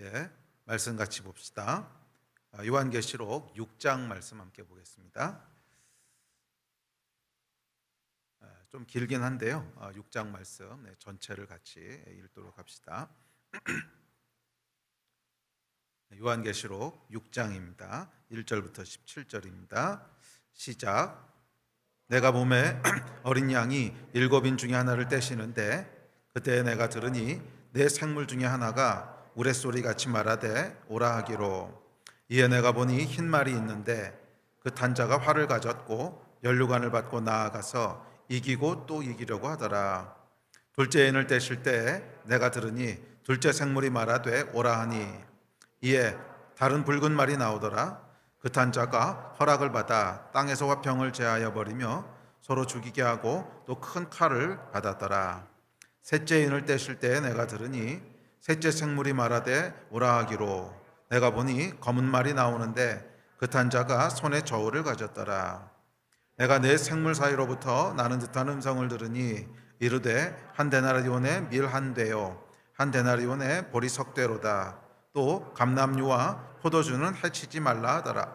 예, 말씀 같이 봅시다. 요한계시록 6장 말씀 함께 보겠습니다. 좀 길긴 한데요. 6장 말씀 전체를 같이 읽도록 합시다. 요한계시록 6장입니다. 1절부터 17절입니다. 시작. 내가 봄에 어린 양이 7인 중에 하나를 떼시는데 그때 내가 들으니 내 생물 중에 하나가 우레소리 같이 말하되 오라 하기로. 이에 내가 보니 흰 말이 있는데 그 탄 자가 활을 가졌고 연류관을 받고 나아가서 이기고 또 이기려고 하더라. 둘째 인을 떼실 때에 내가 들으니 둘째 생물이 말하되 오라 하니 이에 다른 붉은 말이 나오더라. 그 탄 자가 허락을 받아 땅에서 화평을 제하여 버리며 서로 죽이게 하고 또 큰 칼을 받았더라. 셋째 인을 떼실 때에 내가 들으니 셋째 생물이 말하되 오라 하기로. 내가 보니 검은 말이 나오는데 그 탄 자가 손에 저울을 가졌더라. 내가 네 생물 사이로부터 나는 듯한 음성을 들으니 이르되 한 데나리온에 밀 한 되요 한 데나리온에 보리 석 되로다. 또 감람류와 포도주는 해치지 말라 하더라.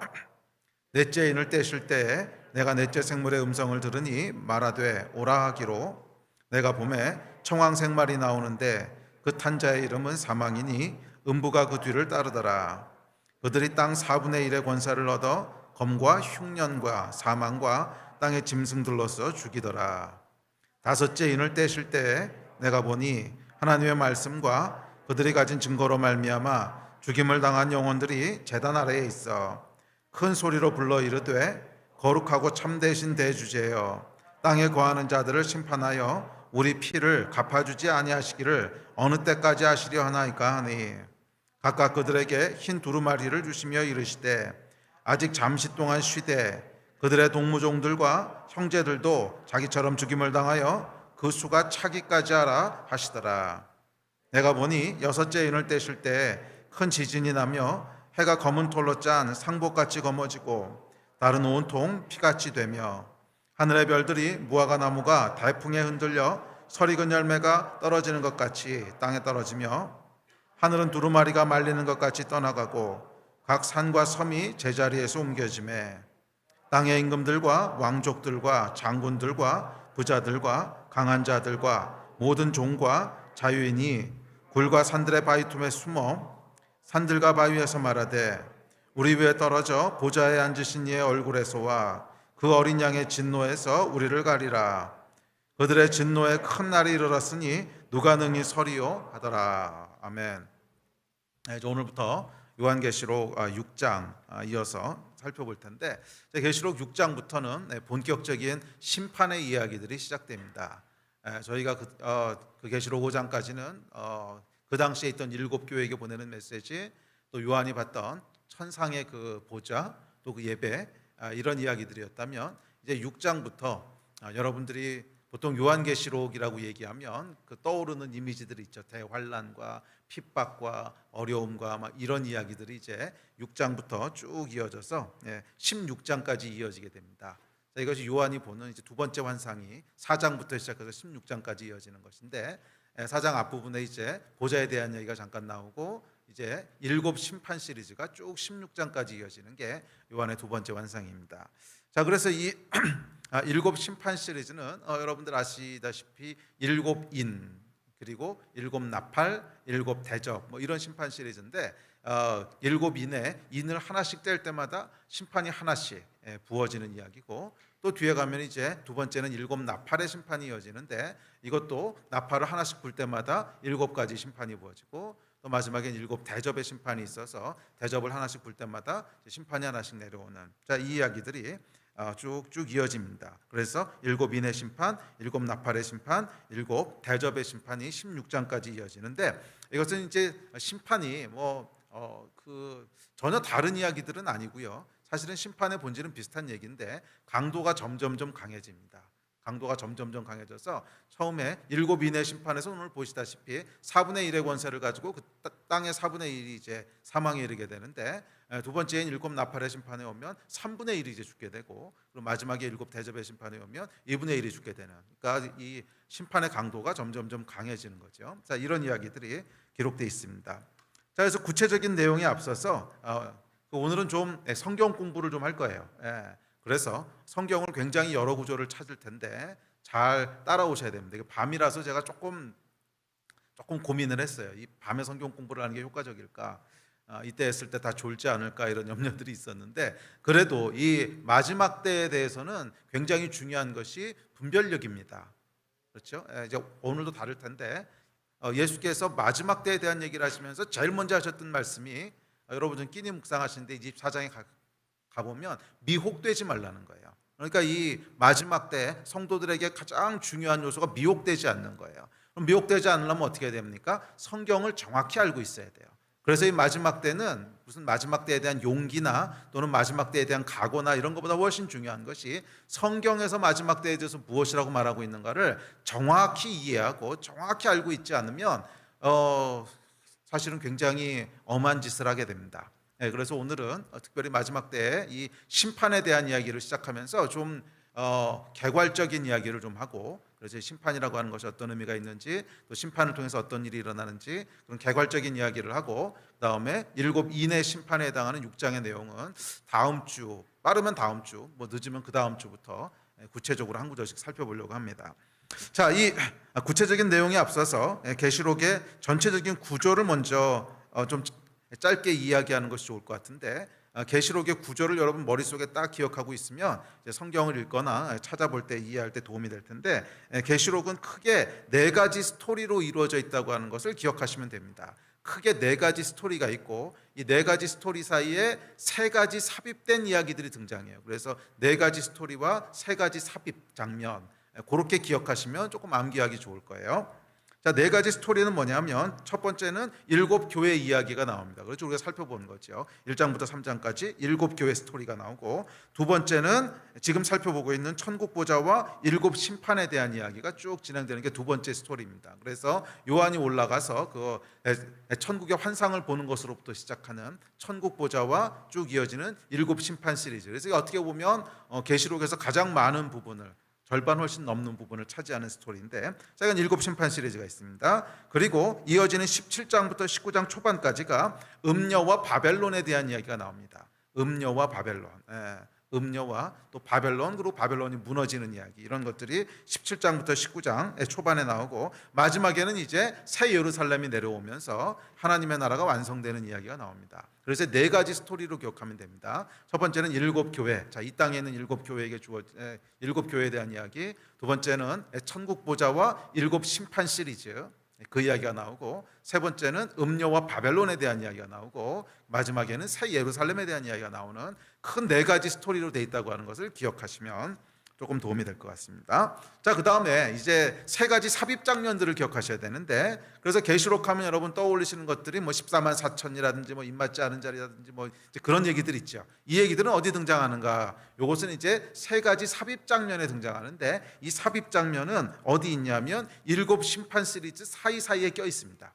넷째 인을 떼실 때에 내가 넷째 생물의 음성을 들으니 말하되 오라 하기로. 내가 봄에 청황색 말이 나오는데 그 탄 자의 이름은 사망이니 음부가 그 뒤를 따르더라. 그들이 땅 4분의 1의 권세를 얻어 검과 흉년과 사망과 땅의 짐승들로서 죽이더라. 다섯째 인을 떼실 때에 내가 보니 하나님의 말씀과 그들이 가진 증거로 말미암아 죽임을 당한 영혼들이 제단 아래에 있어 큰 소리로 불러 이르되 거룩하고 참되신 대주제여 땅에 거하는 자들을 심판하여 우리 피를 갚아주지 아니하시기를 어느 때까지 하시려 하나이까 하니 각각 그들에게 흰 두루마리를 주시며 이르시되 아직 잠시 동안 쉬되 그들의 동무종들과 형제들도 자기처럼 죽임을 당하여 그 수가 차기까지 하라 하시더라. 내가 보니 여섯째 인을 떼실 때 큰 지진이 나며 해가 검은 톨로 짠 상복같이 검어지고 달은 온통 피같이 되며 하늘의 별들이 무화과 나무가台풍에 흔들려 설익은 열매가 떨어지는 것 같이 땅에 떨어지며 하늘은 두루마리가 말리는 것 같이 떠나가고 각 산과 섬이 제자리에서 옮겨지매 땅의 임금들과 왕족들과 장군들과 부자들과 강한 자들과 모든 종과 자유인이 굴과 산들의 바위 틈에 숨어 산들과 바위에서 말하되 우리 위에 떨어져 보좌에 앉으신 이의 얼굴에서와 그 어린 양의 진노에서 우리를 가리라. 그들의 진노에 큰 날이 이르렀으니 누가 능히 서리요 하더라. 아멘. 오늘부터 요한계시록 6장 이어서 살펴볼 텐데 계시록 6장부터는 본격적인 심판의 이야기들이 시작됩니다. 저희가 그 계시록 5장까지는 그 당시에 있던 7교회에게 보내는 메시지, 또 요한이 봤던 천상의 그 보좌, 또 그 예배, 이런 이야기들이었다면 이제 6장부터 여러분들이 보통 요한계시록이라고 얘기하면 그 떠오르는 이미지들이 있죠. 대환란과 핍박과 어려움과 막 이런 이야기들이 이제 6장부터 쭉 이어져서 16장까지 이어지게 됩니다. 이것이 요한이 보는 이제 두 번째 환상이 4장부터 시작해서 16장까지 이어지는 것인데, 4장 앞부분에 이제 보좌에 대한 얘기가 잠깐 나오고 이제 7 심판 시리즈가 쭉 16장까지 이어지는 게 요한의 두 번째 환상입니다. 자, 그래서 이 7 심판 시리즈는 여러분들 아시다시피 7인 그리고 7 나팔, 7 대접 뭐 이런 심판 시리즈인데 7인의 인을 하나씩 뗄 때마다 심판이 하나씩 부어지는 이야기고, 또 뒤에 가면 이제 두 번째는 7 나팔의 심판이 이어지는데 이것도 나팔을 하나씩 불 때마다 7가지 심판이 부어지고, 또 마지막엔 7 대접의 심판이 있어서 대접을 하나씩 불 때마다 심판이 하나씩 내려오는, 자, 이 이야기들이 쭉쭉 이어집니다. 그래서 7인의 심판, 7 나팔의 심판, 7 대접의 심판이 16장까지 이어지는데, 이것은 이제 심판이 전혀 다른 이야기들은 아니고요. 사실은 심판의 본질은 비슷한 얘기인데 강도가 점점점 강해집니다. 강도가 점점점 강해져서 처음에 7인의 심판에서 오늘 보시다시피 4분의 1의 권세를 가지고 그 땅의 4분의 1이 이제 사망에 이르게 되는데, 두 번째인 7 나팔의 심판에 오면 3분의 1이 이제 죽게 되고, 그리고 마지막에 7 대접의 심판에 오면 2분의 1이 죽게 되는, 그러니까 이 심판의 강도가 점점점 강해지는 거죠. 자, 이런 이야기들이 기록되어 있습니다. 자, 그래서 구체적인 내용에 앞서서 오늘은 좀 성경 공부를 좀 할 거예요. 그래서 성경을 굉장히 여러 구절을 찾을 텐데 잘 따라오셔야 됩니다. 이게 밤이라서 제가 조금 고민을 했어요. 이 밤에 성경 공부를 하는 게 효과적일까? 이때 했을 때 다 졸지 않을까 이런 염려들이 있었는데, 그래도 이 마지막 때에 대해서는 굉장히 중요한 것이 분별력입니다. 그렇죠? 이제 오늘도 다를 텐데 예수께서 마지막 때에 대한 얘기를 하시면서 제일 먼저 하셨던 말씀이, 여러분 좀 끼니 묵상하시는데 24장에 가보면 미혹되지 말라는 거예요. 그러니까 이 마지막 때 성도들에게 가장 중요한 요소가 미혹되지 않는 거예요. 그럼 미혹되지 않으려면 어떻게 해야 됩니까? 성경을 정확히 알고 있어야 돼요. 그래서 이 마지막 때는 무슨 마지막 때에 대한 용기나 또는 마지막 때에 대한 각오나 이런 것보다 훨씬 중요한 것이 성경에서 마지막 때에 대해서 무엇이라고 말하고 있는가를 정확히 이해하고 정확히 알고 있지 않으면 사실은 굉장히 엄한 짓을 하게 됩니다. 그래서 오늘은 특별히 마지막 때에 이 심판에 대한 이야기를 시작하면서 좀 개괄적인 이야기를 좀 하고, 그래서 심판이라고 하는 것이 어떤 의미가 있는지, 또 심판을 통해서 어떤 일이 일어나는지 그런 개괄적인 이야기를 하고, 그다음에 7인의 심판에 해당하는 6장의 내용은 다음 주, 빠르면 다음 주, 뭐 늦으면 그 다음 주부터 구체적으로 한 구절씩 살펴보려고 합니다. 자, 이 구체적인 내용에 앞서서 계시록의 전체적인 구조를 먼저 좀 짧게 이야기하는 것이 좋을 것 같은데, 계시록의 구조를 여러분 머릿속에 딱 기억하고 있으면 성경을 읽거나 찾아볼 때 이해할 때 도움이 될 텐데, 계시록은 크게 4가지 스토리로 이루어져 있다고 하는 것을 기억하시면 됩니다. 크게 4가지 스토리가 있고 이 4가지 스토리 사이에 3가지 삽입된 이야기들이 등장해요. 그래서 4가지 스토리와 3가지 삽입 장면, 그렇게 기억하시면 조금 암기하기 좋을 거예요. 자, 4가지 스토리는 뭐냐면, 첫 번째는 7 교회 이야기가 나옵니다. 그래서 우리가 살펴보는 거죠. 1장부터 3장까지 7 교회 스토리가 나오고, 두 번째는 지금 살펴보고 있는 천국 보좌와 7 심판에 대한 이야기가 쭉 진행되는 게 두 번째 스토리입니다. 그래서 요한이 올라가서 그 천국의 환상을 보는 것으로부터 시작하는 천국 보좌와 쭉 이어지는 7 심판 시리즈. 그래서 어떻게 보면 계시록에서 가장 많은 부분을, 절반 훨씬 넘는 부분을 차지하는 스토리인데, 자, 이건 7 심판 시리즈가 있습니다. 그리고 이어지는 17장부터 19장 초반까지가 음녀와 바벨론에 대한 이야기가 나옵니다. 음녀와 바벨론, 음녀와 또 바벨론, 그리고 바벨론이 무너지는 이야기, 이런 것들이 17장부터 19장 초반에 나오고, 마지막에는 이제 새 예루살렘이 내려오면서 하나님의 나라가 완성되는 이야기가 나옵니다. 그래서 4가지 스토리로 기억하면 됩니다. 첫 번째는 7 교회, 자, 이 땅에 있는 7 교회에게 주어진 7 교회에 대한 이야기. 두 번째는 천국 보좌와 7 심판 시리즈, 그 이야기가 나오고, 세 번째는 음녀와 바벨론에 대한 이야기가 나오고, 마지막에는 새 예루살렘에 대한 이야기가 나오는 큰 4가지 스토리로 되어 있다고 하는 것을 기억하시면 조금 도움이 될 것 같습니다. 자, 그 다음에 이제 3가지 삽입 장면들을 기억하셔야 되는데, 그래서 계시록 하면 여러분 떠올리시는 것들이 뭐 14만 4천이라든지 뭐 입맞지 않은 자리라든지 뭐 이제 그런 얘기들 있죠. 이 얘기들은 어디 등장하는가? 이것은 이제 3가지 삽입 장면에 등장하는데, 이 삽입 장면은 어디 있냐면 7 심판 시리즈 사이사이에 껴 있습니다.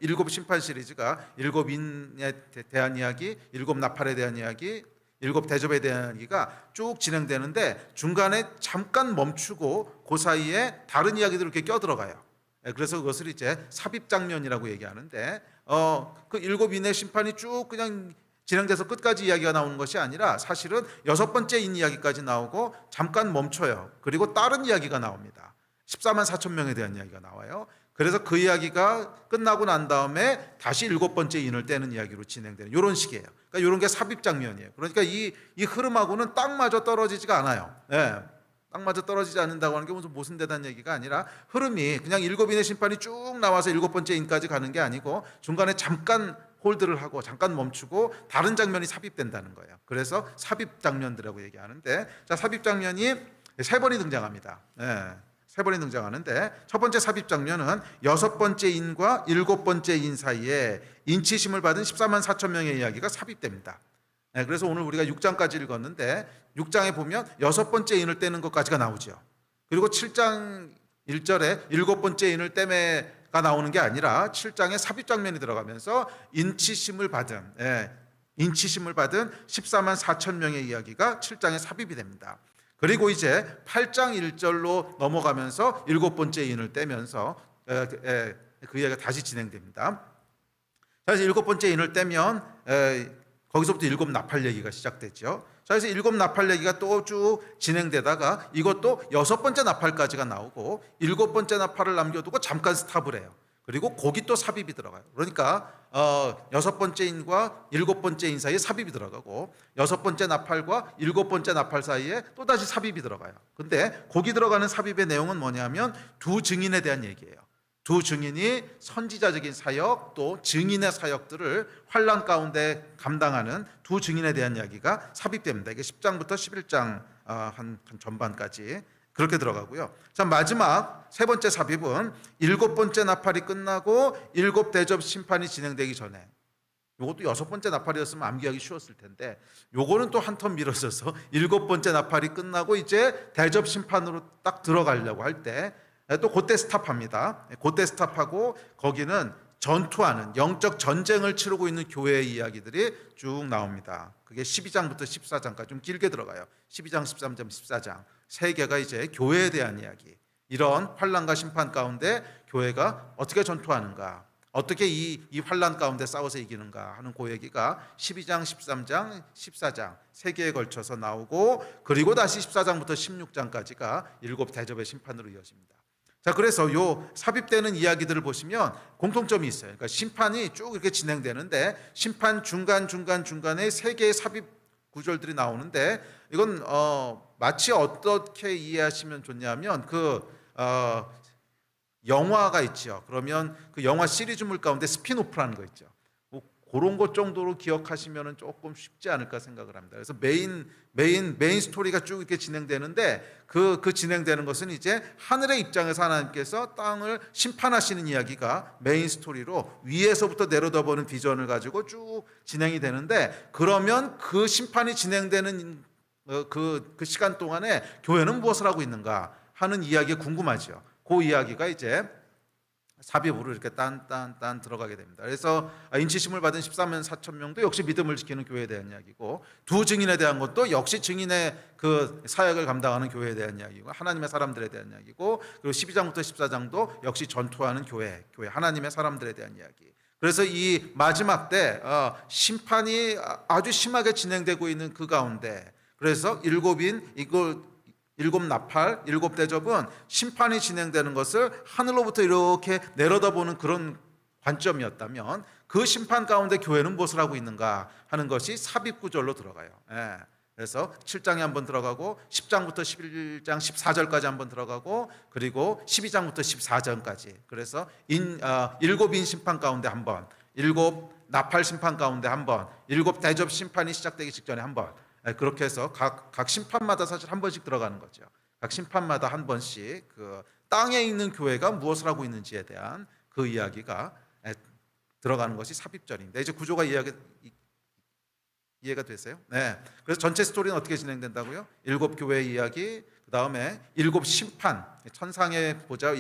7 심판 시리즈가 7인에 대한 이야기, 7 나팔에 대한 이야기, 7 대접에 대한 이야기가 쭉 진행되는데, 중간에 잠깐 멈추고 그 사이에 다른 이야기들이 이렇게 껴들어가요. 그래서 그것을 이제 삽입 장면이라고 얘기하는데, 그 7인의 심판이 쭉 그냥 진행돼서 끝까지 이야기가 나오는 것이 아니라, 사실은 6번째 인 이야기까지 나오고 잠깐 멈춰요. 그리고 다른 이야기가 나옵니다. 14만 4천 명에 대한 이야기가 나와요. 그래서 그 이야기가 끝나고 난 다음에 다시 7번째 인을 떼는 이야기로 진행되는 이런 식이에요. 그러니까 이런 게 삽입 장면이에요. 그러니까 이 흐름하고는 딱 맞아 떨어지지가 않아요. 딱 맞아 떨어지지 않는다고 하는 게 무슨 모순되다는 얘기가 아니라, 흐름이 그냥 7인의 심판이 쭉 나와서 7번째 인까지 가는 게 아니고, 중간에 잠깐 홀드를 하고 잠깐 멈추고 다른 장면이 삽입된다는 거예요. 그래서 삽입 장면들이라고 얘기하는데, 자, 삽입 장면이 3번이 등장합니다. 3번이 등장하는데, 첫 번째 삽입 장면은 6번째 인과 7번째 인 사이에 인치심을 받은 14만 4천 명의 이야기가 삽입됩니다. 그래서 오늘 우리가 6장까지 읽었는데, 6장에 보면 6번째 인을 떼는 것까지가 나오죠. 그리고 7장 1절에 7번째 인을 떼매가 나오는 게 아니라 7장에 삽입 장면이 들어가면서 인치심을 받은 14만 4천 명의 이야기가 7장에 삽입이 됩니다. 그리고 이제 8장 1절로 넘어가면서 7번째 인을 떼면서 그 이야기가 다시 진행됩니다. 자, 그래서 일곱 번째 인을 떼면 거기서부터 일곱 나팔 얘기가 시작됐죠. 자, 그래서 일곱 나팔 얘기가 또 쭉 진행되다가 이것도 여섯 번째 나팔까지가 나오고 일곱 번째 나팔을 남겨두고 잠깐 스탑을 해요. 그리고 거기 또 삽입이 들어가요. 그러니까 여섯 번째 인과 일곱 번째 인 사이에 삽입이 들어가고 여섯 번째 나팔과 일곱 번째 나팔 사이에 또 다시 삽입이 들어가요. 근데 거기 들어가는 삽입의 내용은 뭐냐면 두 증인에 대한 얘기예요. 두 증인이 선지자적인 사역 또 증인의 사역들을 환난 가운데 감당하는 두 증인에 대한 이야기가 삽입됩니다. 이게 10장부터 11장 한 전반까지 그렇게 들어가고요. 자, 마지막 세 번째 삽입은 일곱 번째 나팔이 끝나고 일곱 대접 심판이 진행되기 전에, 이것도 여섯 번째 나팔이었으면 암기하기 쉬웠을 텐데 요거는 또 한 턴 미뤄져서 일곱 번째 나팔이 끝나고 이제 대접 심판으로 딱 들어가려고 할 때 또 그때 스탑합니다. 그때 스탑하고 거기는 전투하는 영적 전쟁을 치르고 있는 교회의 이야기들이 쭉 나옵니다. 그게 12장부터 14장까지 좀 길게 들어가요. 12장, 13장, 14장 세 개가 이제 교회에 대한 이야기. 이런 환난과 심판 가운데 교회가 어떻게 전투하는가, 어떻게 이 환난 가운데 싸워서 이기는가 하는 그 얘기가 12장, 13장, 14장 세 개에 걸쳐서 나오고, 그리고 다시 14장부터 16장까지가 일곱 대접의 심판으로 이어집니다. 자, 그래서 요 삽입되는 이야기들을 보시면 공통점이 있어요. 그러니까 심판이 쭉 이렇게 진행되는데 심판 중간에 세 개의 삽입 구절들이 나오는데 이건 마치 어떻게 이해하시면 좋냐면 영화가 있죠. 그러면 그 영화 시리즈물 가운데 스핀오프라는 거 있죠. 뭐 그런 것 정도로 기억하시면 조금 쉽지 않을까 생각을 합니다. 그래서 메인 스토리가 쭉 이렇게 진행되는데 그 진행되는 것은 이제 하늘의 입장에서 하나님께서 땅을 심판하시는 이야기가 메인 스토리로 위에서부터 내려다보는 비전을 가지고 쭉 진행이 되는데, 그러면 그 심판이 진행되는 그 시간 동안에 교회는 무엇을 하고 있는가 하는 이야기가 궁금하죠. 그 이야기가 이제 삽입으로 이렇게 딴 들어가게 됩니다. 그래서 인치심을 받은 14만 4천 명도 역시 믿음을 지키는 교회에 대한 이야기고, 두 증인에 대한 것도 역시 증인의 그 사역을 감당하는 교회에 대한 이야기고, 하나님의 사람들에 대한 이야기고, 그리고 12장부터 14장도 역시 전투하는 교회 하나님의 사람들에 대한 이야기. 그래서 이 마지막 때 심판이 아주 심하게 진행되고 있는 그 가운데, 그래서 일곱 나팔, 일곱 대접은 심판이 진행되는 것을 하늘로부터 이렇게 내려다보는 그런 관점이었다면, 그 심판 가운데 교회는 무엇을 하고 있는가 하는 것이 삽입구절로 들어가요. 그래서 7장에 한번 들어가고 10장부터 11장 14절까지 한번 들어가고, 그리고 12장부터 14장까지, 그래서 일곱 인 심판 가운데 한번, 일곱 나팔 심판 가운데 한번, 일곱 대접 심판이 시작되기 직전에 한번, 그렇게 해서 각 심판마다 사실 한 번씩 들어가는 거죠. 각 심판마다 한 번씩 그 땅에 있는 교회가 무엇을 하고 있는지에 대한 그 이야기가 들어가는 것이 삽입절입니다. 이제 구조가 이해가 되세요? 네. 그래서 전체 스토리는 어떻게 진행된다고요? 일곱 교회의 이야기, 그 다음에 일곱 심판, 천상의 보좌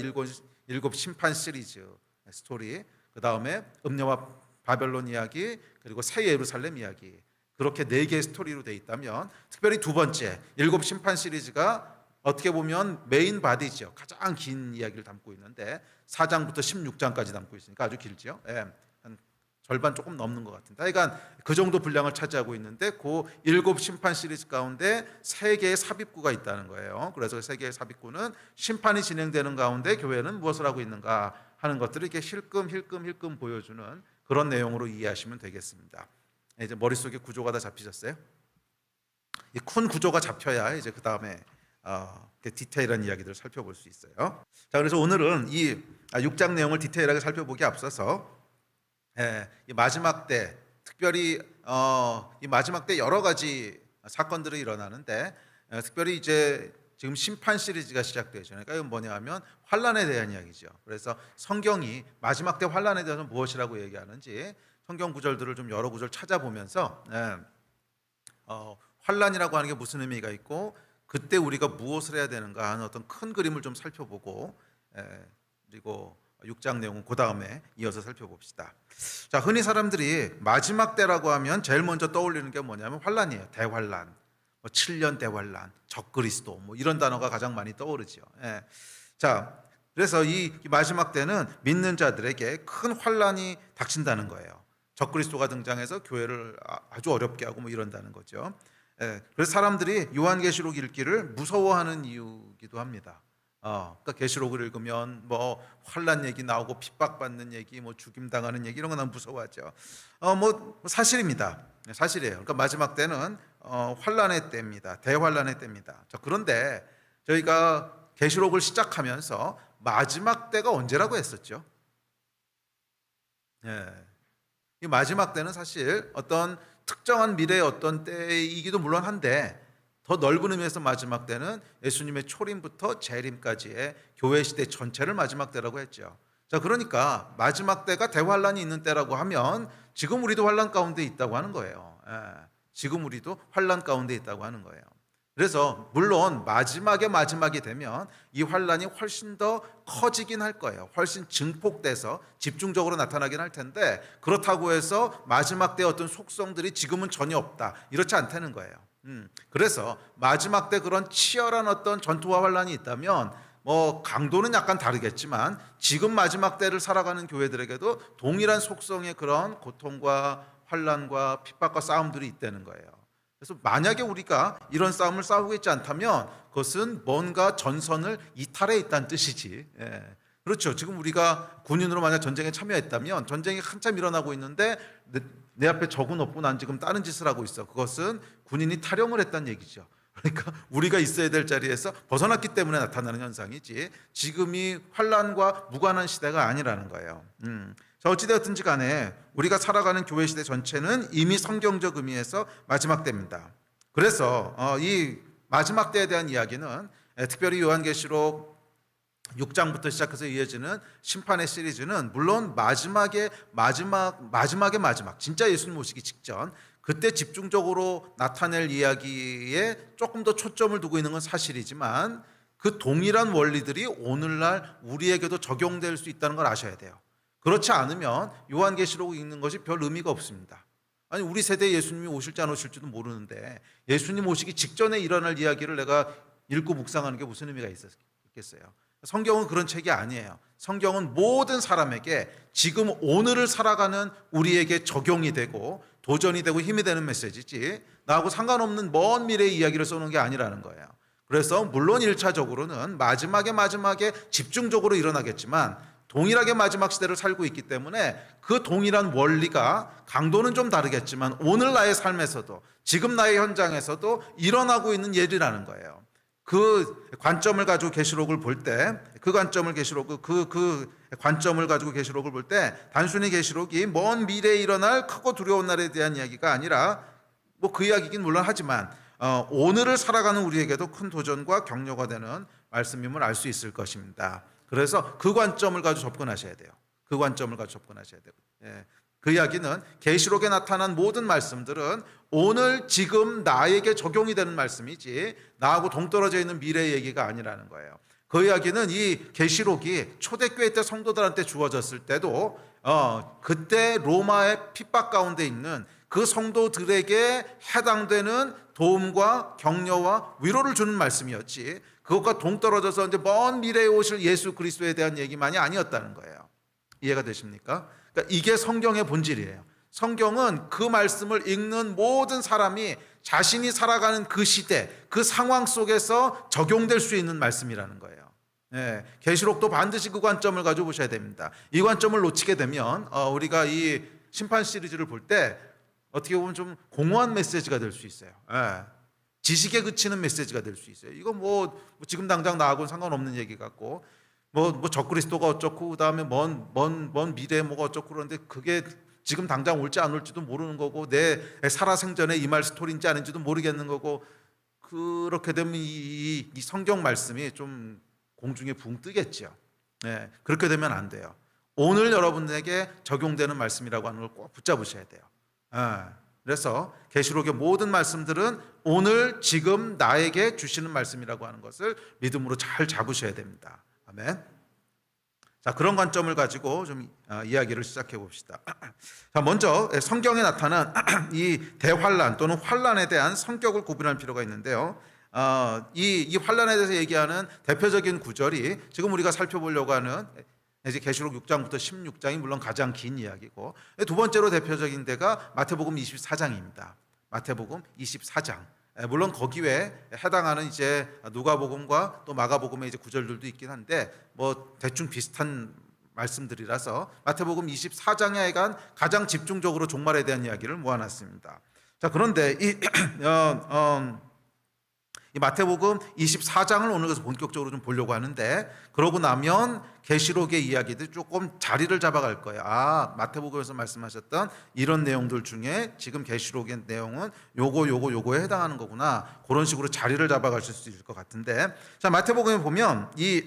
일곱 심판 시리즈 스토리, 그 다음에 음녀와 바벨론 이야기, 그리고 새 예루살렘 이야기. 그렇게 네 개의 스토리로 돼 있다면, 특별히 두 번째 일곱 심판 시리즈가 어떻게 보면 메인 바디죠. 가장 긴 이야기를 담고 있는데 4장부터 16장까지 담고 있으니까 아주 길죠. 한 절반 조금 넘는 것 같은데, 그러니까 그 정도 분량을 차지하고 있는데 그 일곱 심판 시리즈 가운데 세 개의 삽입구가 있다는 거예요. 그래서 세 개의 삽입구는 심판이 진행되는 가운데 교회는 무엇을 하고 있는가 하는 것들을 이렇게 힐끔 보여주는 그런 내용으로 이해하시면 되겠습니다. 이제 머릿속에 구조가 다 잡히셨어요? 이 큰 구조가 잡혀야 이제 그 다음에 디테일한 이야기들을 살펴볼 수 있어요. 자, 그래서 오늘은 이 6장 내용을 디테일하게 살펴보기 앞서서 이 마지막 때, 특별히 이 마지막 때 여러 가지 사건들이 일어나는데, 특별히 이제 지금 심판 시리즈가 시작되죠. 그러니까 이건 뭐냐면 환난에 대한 이야기죠. 그래서 성경이 마지막 때 환난에 대해서 무엇이라고 얘기하는지 성경 구절들을 좀 여러 구절 찾아보면서 환난이라고 하는 게 무슨 의미가 있고, 그때 우리가 무엇을 해야 되는가 하는 어떤 큰 그림을 좀 살펴보고, 그리고 6장 내용은 그 다음에 이어서 살펴봅시다. 자, 흔히 사람들이 마지막 때라고 하면 제일 먼저 떠올리는 게 뭐냐면 환난이에요. 대환난, 7년 대환난, 적그리스도, 이런 단어가 가장 많이 떠오르죠. 자, 그래서 이 마지막 때는 믿는 자들에게 큰 환난이 닥친다는 거예요. 적그리스도가 등장해서 교회를 아주 어렵게 하고 뭐 이런다는 거죠. 그래서 사람들이 요한계시록 읽기를 무서워하는 이유기도 합니다. 그러니까 계시록을 읽으면 뭐 환난 얘기 나오고 핍박받는 얘기, 뭐 죽임 당하는 얘기 이런 거 너무 무서워하죠. 뭐 사실입니다. 사실이에요. 그러니까 마지막 때는 환난의 때입니다. 대환난의 때입니다. 자, 그런데 저희가 계시록을 시작하면서 마지막 때가 언제라고 했었죠? 이 마지막 때는 사실 어떤 특정한 미래의 어떤 때이기도 물론 한데, 더 넓은 의미에서 마지막 때는 예수님의 초림부터 재림까지의 교회 시대 전체를 마지막 때라고 했죠. 자, 그러니까 마지막 때가 대환란이 있는 때라고 하면 지금 우리도 환란 가운데 있다고 하는 거예요. 지금 우리도 환란 가운데 있다고 하는 거예요. 그래서 물론 마지막이 되면 이 환란이 훨씬 더 커지긴 할 거예요. 훨씬 증폭돼서 집중적으로 나타나긴 할 텐데, 그렇다고 해서 마지막 때의 어떤 속성들이 지금은 전혀 없다, 이렇지 않다는 거예요. 그래서 마지막 때 그런 치열한 어떤 전투와 환란이 있다면 뭐 강도는 약간 다르겠지만 지금 마지막 때를 살아가는 교회들에게도 동일한 속성의 그런 고통과 환란과 핍박과 싸움들이 있다는 거예요. 그래서 만약에 우리가 이런 싸움을 싸우고 있지 않다면 그것은 뭔가 전선을 이탈해 있다는 뜻이지. 그렇죠. 지금 우리가 군인으로 만약 전쟁에 참여했다면 전쟁이 한참 일어나고 있는데 내 앞에 적은 없고 난 지금 다른 짓을 하고 있어. 그것은 군인이 탈영을 했다는 얘기죠. 그러니까 우리가 있어야 될 자리에서 벗어났기 때문에 나타나는 현상이지, 지금이 환란과 무관한 시대가 아니라는 거예요. 자, 어찌되었든지 간에 우리가 살아가는 교회 시대 전체는 이미 성경적 의미에서 마지막 때입니다. 그래서 이 마지막 때에 대한 이야기는 특별히 요한계시록 6장부터 시작해서 이어지는 심판의 시리즈는 물론 마지막의 마지막 진짜 예수님 오시기 직전 그때 집중적으로 나타낼 이야기에 조금 더 초점을 두고 있는 건 사실이지만, 그 동일한 원리들이 오늘날 우리에게도 적용될 수 있다는 걸 아셔야 돼요. 그렇지 않으면 요한계시록을 읽는 것이 별 의미가 없습니다. 아니, 우리 세대에 예수님이 오실지 안 오실지도 모르는데 예수님 오시기 직전에 일어날 이야기를 내가 읽고 묵상하는 게 무슨 의미가 있겠어요? 성경은 그런 책이 아니에요. 성경은 모든 사람에게 지금 오늘을 살아가는 우리에게 적용이 되고 도전이 되고 힘이 되는 메시지지, 나하고 상관없는 먼 미래의 이야기를 써놓은 게 아니라는 거예요. 그래서 물론 1차적으로는 마지막에 집중적으로 일어나겠지만 동일하게 마지막 시대를 살고 있기 때문에 그 동일한 원리가 강도는 좀 다르겠지만 오늘 나의 삶에서도 지금 나의 현장에서도 일어나고 있는 일이라는 거예요. 그 관점을 가지고 계시록을 볼 때, 그 관점을 가지고 계시록을 볼 때 단순히 계시록이 먼 미래에 일어날 크고 두려운 날에 대한 이야기가 아니라, 뭐 그 이야기긴 물론 하지만 오늘을 살아가는 우리에게도 큰 도전과 격려가 되는 말씀임을 알 수 있을 것입니다. 그래서 그 관점을 가지고 접근하셔야 돼요. 그 관점을 가지고 접근하셔야 돼요. 그 이야기는 계시록에 나타난 모든 말씀들은 오늘 지금 나에게 적용이 되는 말씀이지 나하고 동떨어져 있는 미래의 얘기가 아니라는 거예요. 그 이야기는 이 계시록이 초대교회 때 성도들한테 주어졌을 때도 그때 로마의 핍박 가운데 있는 그 성도들에게 해당되는 도움과 격려와 위로를 주는 말씀이었지, 그것과 동떨어져서 이제 먼 미래에 오실 예수 그리스도에 대한 얘기만이 아니었다는 거예요. 이해가 되십니까? 그러니까 이게 성경의 본질이에요. 성경은 그 말씀을 읽는 모든 사람이 자신이 살아가는 그 시대, 그 상황 속에서 적용될 수 있는 말씀이라는 거예요. 계시록도 반드시 그 관점을 가지고 보셔야 됩니다. 이 관점을 놓치게 되면 우리가 이 심판 시리즈를 볼 때 어떻게 보면 좀 공허한 메시지가 될 수 있어요. 지식에 그치는 메시지가 될 수 있어요. 이거 뭐 지금 당장 나하고는 상관없는 얘기 같고, 뭐 적그리스도가 어쩌고 그다음에 먼 미래에 뭐가 어쩌고 그러는데 그게 지금 당장 올지 안 올지도 모르는 거고, 내 살아생전에 이 말 스토리인지 아닌지도 모르겠는 거고, 그렇게 되면 이 성경 말씀이 좀 공중에 붕 뜨겠죠. 그렇게 되면 안 돼요. 오늘 여러분에게 적용되는 말씀이라고 하는 걸 꼭 붙잡으셔야 돼요. 그래서 계시록의 모든 말씀들은 오늘 지금 나에게 주시는 말씀이라고 하는 것을 믿음으로 잘 잡으셔야 됩니다. 아멘. 자, 그런 관점을 가지고 좀 이야기를 시작해 봅시다. 자, 먼저 성경에 나타난 이 대환란 또는 환란에 대한 성격을 구분할 필요가 있는데요. 이 환란에 대해서 얘기하는 대표적인 구절이 지금 우리가 살펴보려고 하는 이제 계시록 6장부터 16장이 물론 가장 긴 이야기고, 두 번째로 대표적인 데가 마태복음 24장입니다. 마태복음 24장. 물론 거기 외에 해당하는 이제 누가복음과 또 마가복음의 이제 구절들도 있긴 한데 뭐 대충 비슷한 말씀들이라서 마태복음 24장에 하여간 가장 집중적으로 종말에 대한 이야기를 모아놨습니다. 자, 그런데 이 마태복음 24장을 오늘 그래서 본격적으로 좀 보려고 하는데, 그러고 나면 계시록의 이야기들이 조금 자리를 잡아갈 거예요. 마태복음에서 말씀하셨던 이런 내용들 중에 지금 계시록의 내용은 요거에 해당하는 거구나, 그런 식으로 자리를 잡아가실 수 있을 것 같은데, 자, 마태복음에 보면 이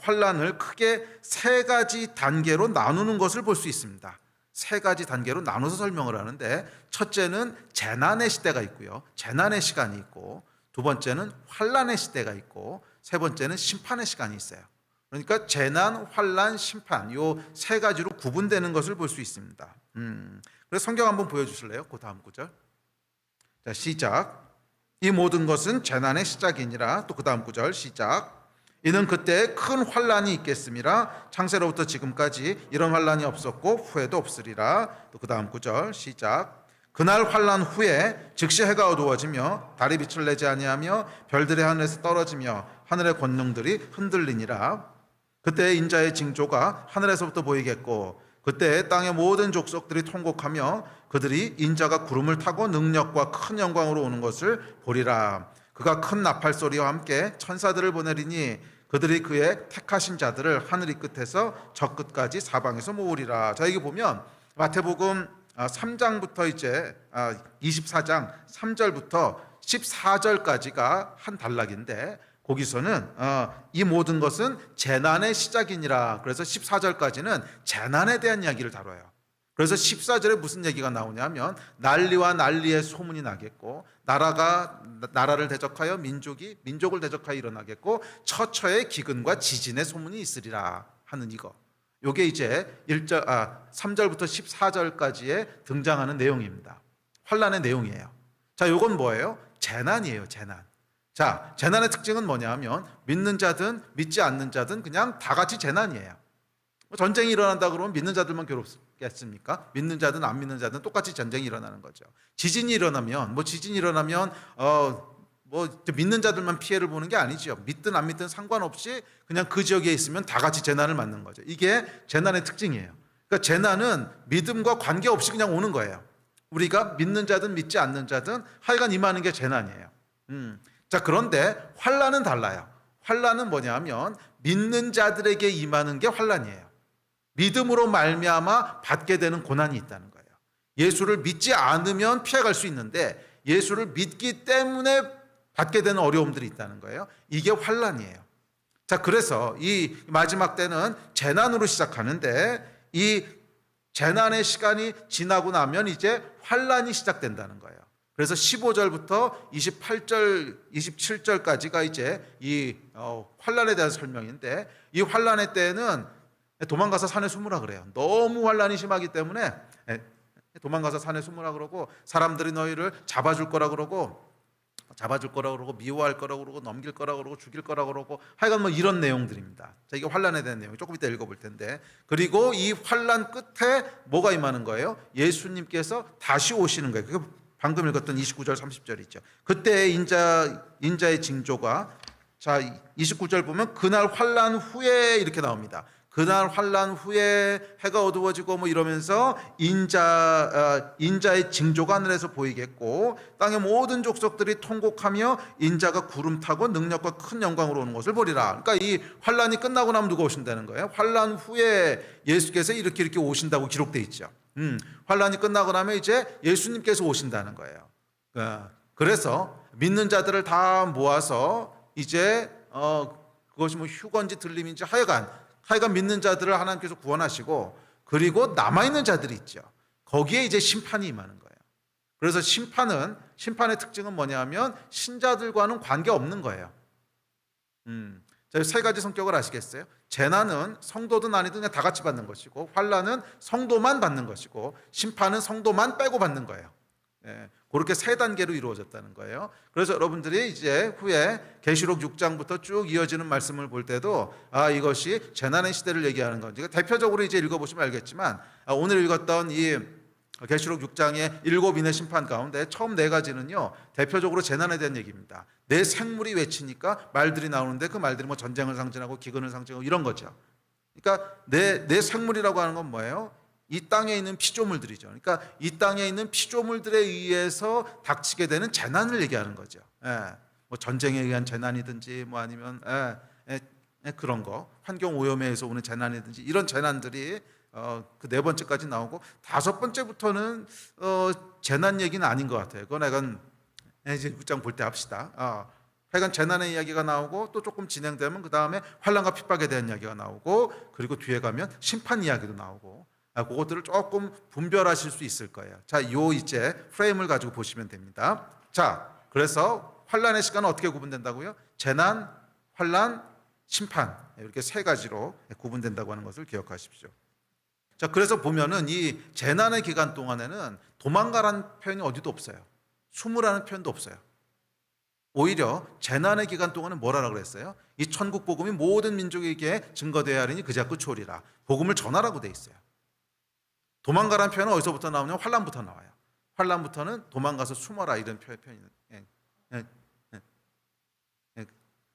환란을 크게 세 가지 단계로 나누는 것을 볼 수 있습니다. 세 가지 단계로 나눠서 설명을 하는데, 첫째는 재난의 시대가 있고요, 재난의 시간이 있고, 두 번째는 환란의 시대가 있고, 세 번째는 심판의 시간이 있어요. 그러니까 재난, 환란, 심판, 요 세 가지로 구분되는 것을 볼 수 있습니다. 그래서 성경 한번 보여주실래요? 그 다음 구절. 자, 시작. 이 모든 것은 재난의 시작이니라. 또 그 다음 구절 시작. 이는 그때 큰 환란이 있겠음이라. 창세로부터 지금까지 이런 환란이 없었고 후에도 없으리라. 또 그 다음 구절 시작. 그날 환란 후에 즉시 해가 어두워지며 달이 빛을 내지 아니하며 별들이 하늘에서 떨어지며 하늘의 권능들이 흔들리니라. 그때 인자의 징조가 하늘에서부터 보이겠고, 그때 땅의 모든 족속들이 통곡하며 그들이 인자가 구름을 타고 능력과 큰 영광으로 오는 것을 보리라. 그가 큰 나팔 소리와 함께 천사들을 보내리니 그들이 그의 택하신 자들을 하늘이 끝에서 저 끝까지 사방에서 모으리라. 자, 여기 보면 마태복음 3장부터 이제 24장 3절부터 14절까지가 한 단락인데, 거기서는 이 모든 것은 재난의 시작이니라. 그래서 14절까지는 재난에 대한 이야기를 다뤄요. 그래서 14절에 무슨 얘기가 나오냐면 난리와 난리의 소문이 나겠고, 나라가 나라를 대적하여 민족이 민족을 대적하여 일어나겠고, 처처의 기근과 지진의 소문이 있으리라 하는 이거. 요게 이제 3절부터 14절까지에 등장하는 내용입니다. 환란의 내용이에요. 자, 요건 뭐예요? 재난이에요, 재난. 자, 재난의 특징은 뭐냐면 믿는 자든 믿지 않는 자든 그냥 다 같이 재난이에요. 전쟁이 일어난다 그러면 믿는 자들만 괴롭겠습니까? 믿는 자든 안 믿는 자든 똑같이 전쟁이 일어나는 거죠. 지진이 일어나면 믿는 자들만 피해를 보는 게 아니죠. 믿든 안 믿든 상관없이 그냥 그 지역에 있으면 다 같이 재난을 맞는 거죠. 이게 재난의 특징이에요. 그러니까 재난은 믿음과 관계없이 그냥 오는 거예요. 우리가 믿는 자든 믿지 않는 자든 하여간 임하는 게 재난이에요. 자, 그런데 환란은 달라요. 환란은 뭐냐면 믿는 자들에게 임하는 게 환란이에요. 믿음으로 말미암아 받게 되는 고난이 있다는 거예요. 예수를 믿지 않으면 피해갈 수 있는데 예수를 믿기 때문에 받게 되는 어려움들이 있다는 거예요. 이게 환란이에요. 자, 그래서 이 마지막 때는 재난으로 시작하는데, 이 재난의 시간이 지나고 나면 이제 환란이 시작된다는 거예요. 그래서 15절부터 27절까지가 이제 이 환란에 대한 설명인데, 이 환란의 때는 도망가서 산에 숨으라 그래요. 너무 환란이 심하기 때문에 도망가서 산에 숨으라 그러고, 사람들이 너희를 잡아줄 거라 그러고 미워할 거라 그러고 넘길 거라 그러고 죽일 거라 그러고, 하여간 뭐 이런 내용들입니다. 자, 이게 환란에 대한 내용 조금 이따 읽어볼 텐데, 그리고 이 환란 끝에 뭐가 임하는 거예요? 예수님께서 다시 오시는 거예요. 그게 방금 읽었던 29절 30절 있죠. 그때 인자의 징조가, 자 29절 보면 그날 환란 후에 이렇게 나옵니다. 그날 환란 후에 해가 어두워지고 뭐 이러면서 인자의 징조가 하늘에서 보이겠고, 땅의 모든 족속들이 통곡하며 인자가 구름 타고 능력과 큰 영광으로 오는 것을 보리라. 그러니까 이 환란이 끝나고 나면 누가 오신다는 거예요? 환란 후에 예수께서 이렇게 오신다고 기록되어 있죠. 환란이 끝나고 나면 이제 예수님께서 오신다는 거예요. 그래서 믿는 자들을 다 모아서 이제 그것이 뭐 휴건지 들림인지 하여간 믿는 자들을 하나님께서 구원하시고, 그리고 남아있는 자들이 있죠. 거기에 이제 심판이 임하는 거예요. 그래서 심판의 특징은 뭐냐면 신자들과는 관계없는 거예요. 자, 세 가지 성격을 아시겠어요? 재난은 성도든 아니든 그냥 다 같이 받는 것이고, 환란은 성도만 받는 것이고, 심판은 성도만 빼고 받는 거예요. 그렇게 세 단계로 이루어졌다는 거예요. 그래서 여러분들이 이제 후에 계시록 6장부터 쭉 이어지는 말씀을 볼 때도 이것이 재난의 시대를 얘기하는 건지 대표적으로 이제 읽어보시면 알겠지만 오늘 읽었던 이 계시록 6장의 7인의 심판 가운데 처음 4가지는요 대표적으로 재난에 대한 얘기입니다. 내 생물이 외치니까 말들이 나오는데 그 말들이 뭐 전쟁을 상징하고 기근을 상징하고 이런 거죠. 그러니까 내 생물이라고 하는 건 뭐예요? 이 땅에 있는 피조물들이죠. 그러니까 이 땅에 있는 피조물들에 의해서 닥치게 되는 재난을 얘기하는 거죠. 뭐 전쟁에 의한 재난이든지 뭐 아니면 그런 거 환경 오염에 의해서 오는 재난이든지 이런 재난들이 그 4번째까지 나오고 5번째부터는 재난 얘기는 아닌 것 같아요. 그건 약간 이제 6장 볼 때 합시다. 하여간 재난의 이야기가 나오고 또 조금 진행되면 그 다음에 환난과 핍박에 대한 이야기가 나오고 그리고 뒤에 가면 심판 이야기도 나오고 그것들을 조금 분별하실 수 있을 거예요. 자, 요 이제 프레임을 가지고 보시면 됩니다. 자, 그래서 환난의 시간은 어떻게 구분된다고요? 재난, 환난, 심판 이렇게 3가지로 구분된다고 하는 것을 기억하십시오. 자, 그래서 보면은 이 재난의 기간 동안에는 도망가라는 표현이 어디도 없어요. 숨으라는 표현도 없어요. 오히려 재난의 기간 동안은 뭐라고 그랬어요? 이 천국 복음이 모든 민족에게 증거되어야 하리니 그제야 끝이 오리라. 복음을 전하라고 돼 있어요. 도망가라는 표현은 어디서부터 나오냐면 환난부터 나와요. 환난부터는 도망가서 숨어라 이런 표현이.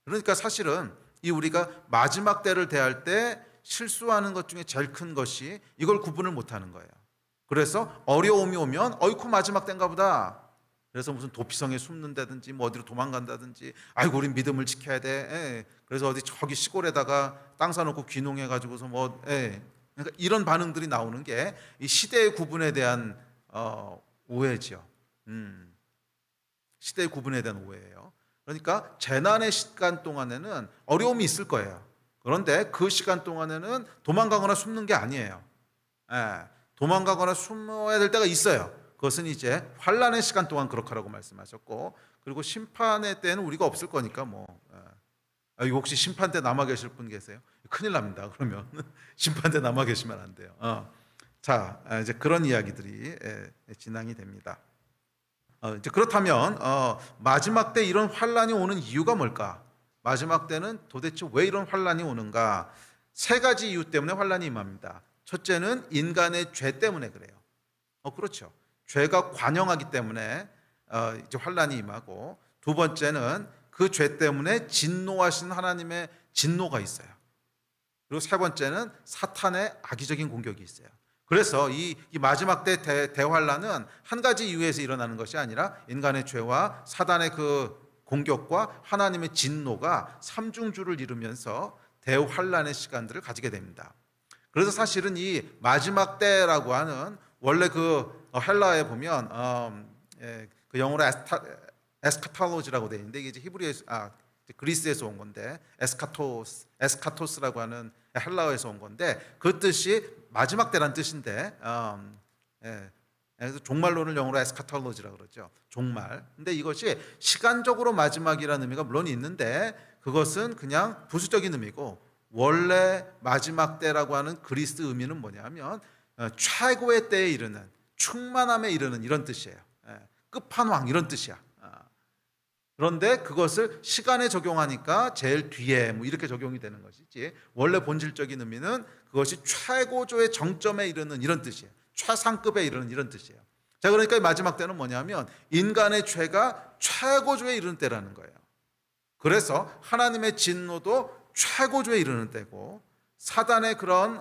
그러니까 사실은 이 우리가 마지막 때를 대할 때 실수하는 것 중에 제일 큰 것이 이걸 구분을 못하는 거예요. 그래서 어려움이 오면 어이쿠 마지막 때인가 보다. 그래서 무슨 도피성에 숨는다든지 뭐 어디로 도망간다든지 아이고 우린 믿음을 지켜야 돼. 그래서 어디 저기 시골에다가 땅 사놓고 귀농해가지고서 뭐 그러니까 이런 반응들이 나오는 게 이 시대의 구분에 대한 오해죠. 시대의 구분에 대한 오해예요. 그러니까 재난의 시간 동안에는 어려움이 있을 거예요. 그런데 그 시간 동안에는 도망가거나 숨는 게 아니에요. 도망가거나 숨어야 될 때가 있어요. 그것은 이제 환난의 시간 동안 그렇게 하라고 말씀하셨고 그리고 심판의 때는 우리가 없을 거니까 뭐 혹시 심판 때 남아 계실 분 계세요? 큰일 납니다. 그러면 심판 때 남아 계시면 안 돼요. 자, 이제 그런 이야기들이 진행이 됩니다. 이제 그렇다면 마지막 때 이런 환난이 오는 이유가 뭘까? 마지막 때는 도대체 왜 이런 환난이 오는가? 3가지 이유 때문에 환난이 임합니다. 첫째는 인간의 죄 때문에 그래요. 그렇죠. 죄가 관영하기 때문에 이제 환난이 임하고, 2번째는 그 죄 때문에 진노하신 하나님의 진노가 있어요. 그리고 3번째는 사탄의 악의적인 공격이 있어요. 그래서 이 마지막 때 대환란은 한 가지 이유에서 일어나는 것이 아니라 인간의 죄와 사단의 그 공격과 하나님의 진노가 삼중주를 이루면서 대환란의 시간들을 가지게 됩니다. 그래서 사실은 이 마지막 때라고 하는 원래 그 헬라어에 보면 그 영어로 에스카톨로지라고 되어 있는데 이게 이제 그리스에서 온 건데 에스카토스라고 하는 헬라어에서 온 건데 그 뜻이 마지막 때란 뜻인데 그래서 종말론을 영어로 에스카톨로지라고 그러죠. 종말. 근데 이것이 시간적으로 마지막이라는 의미가 물론 있는데 그것은 그냥 부수적인 의미고 원래 마지막 때라고 하는 그리스 의미는 뭐냐면 최고의 때에 이르는 충만함에 이르는 이런 뜻이에요. 끝판왕 이런 뜻이야. 그런데 그것을 시간에 적용하니까 제일 뒤에 뭐 이렇게 적용이 되는 것이지 원래 본질적인 의미는 그것이 최고조의 정점에 이르는 이런 뜻이에요. 최상급에 이르는 이런 뜻이에요. 자, 그러니까 마지막 때는 뭐냐면 인간의 죄가 최고조에 이르는 때라는 거예요. 그래서 하나님의 진노도 최고조에 이르는 때고 사단의 그런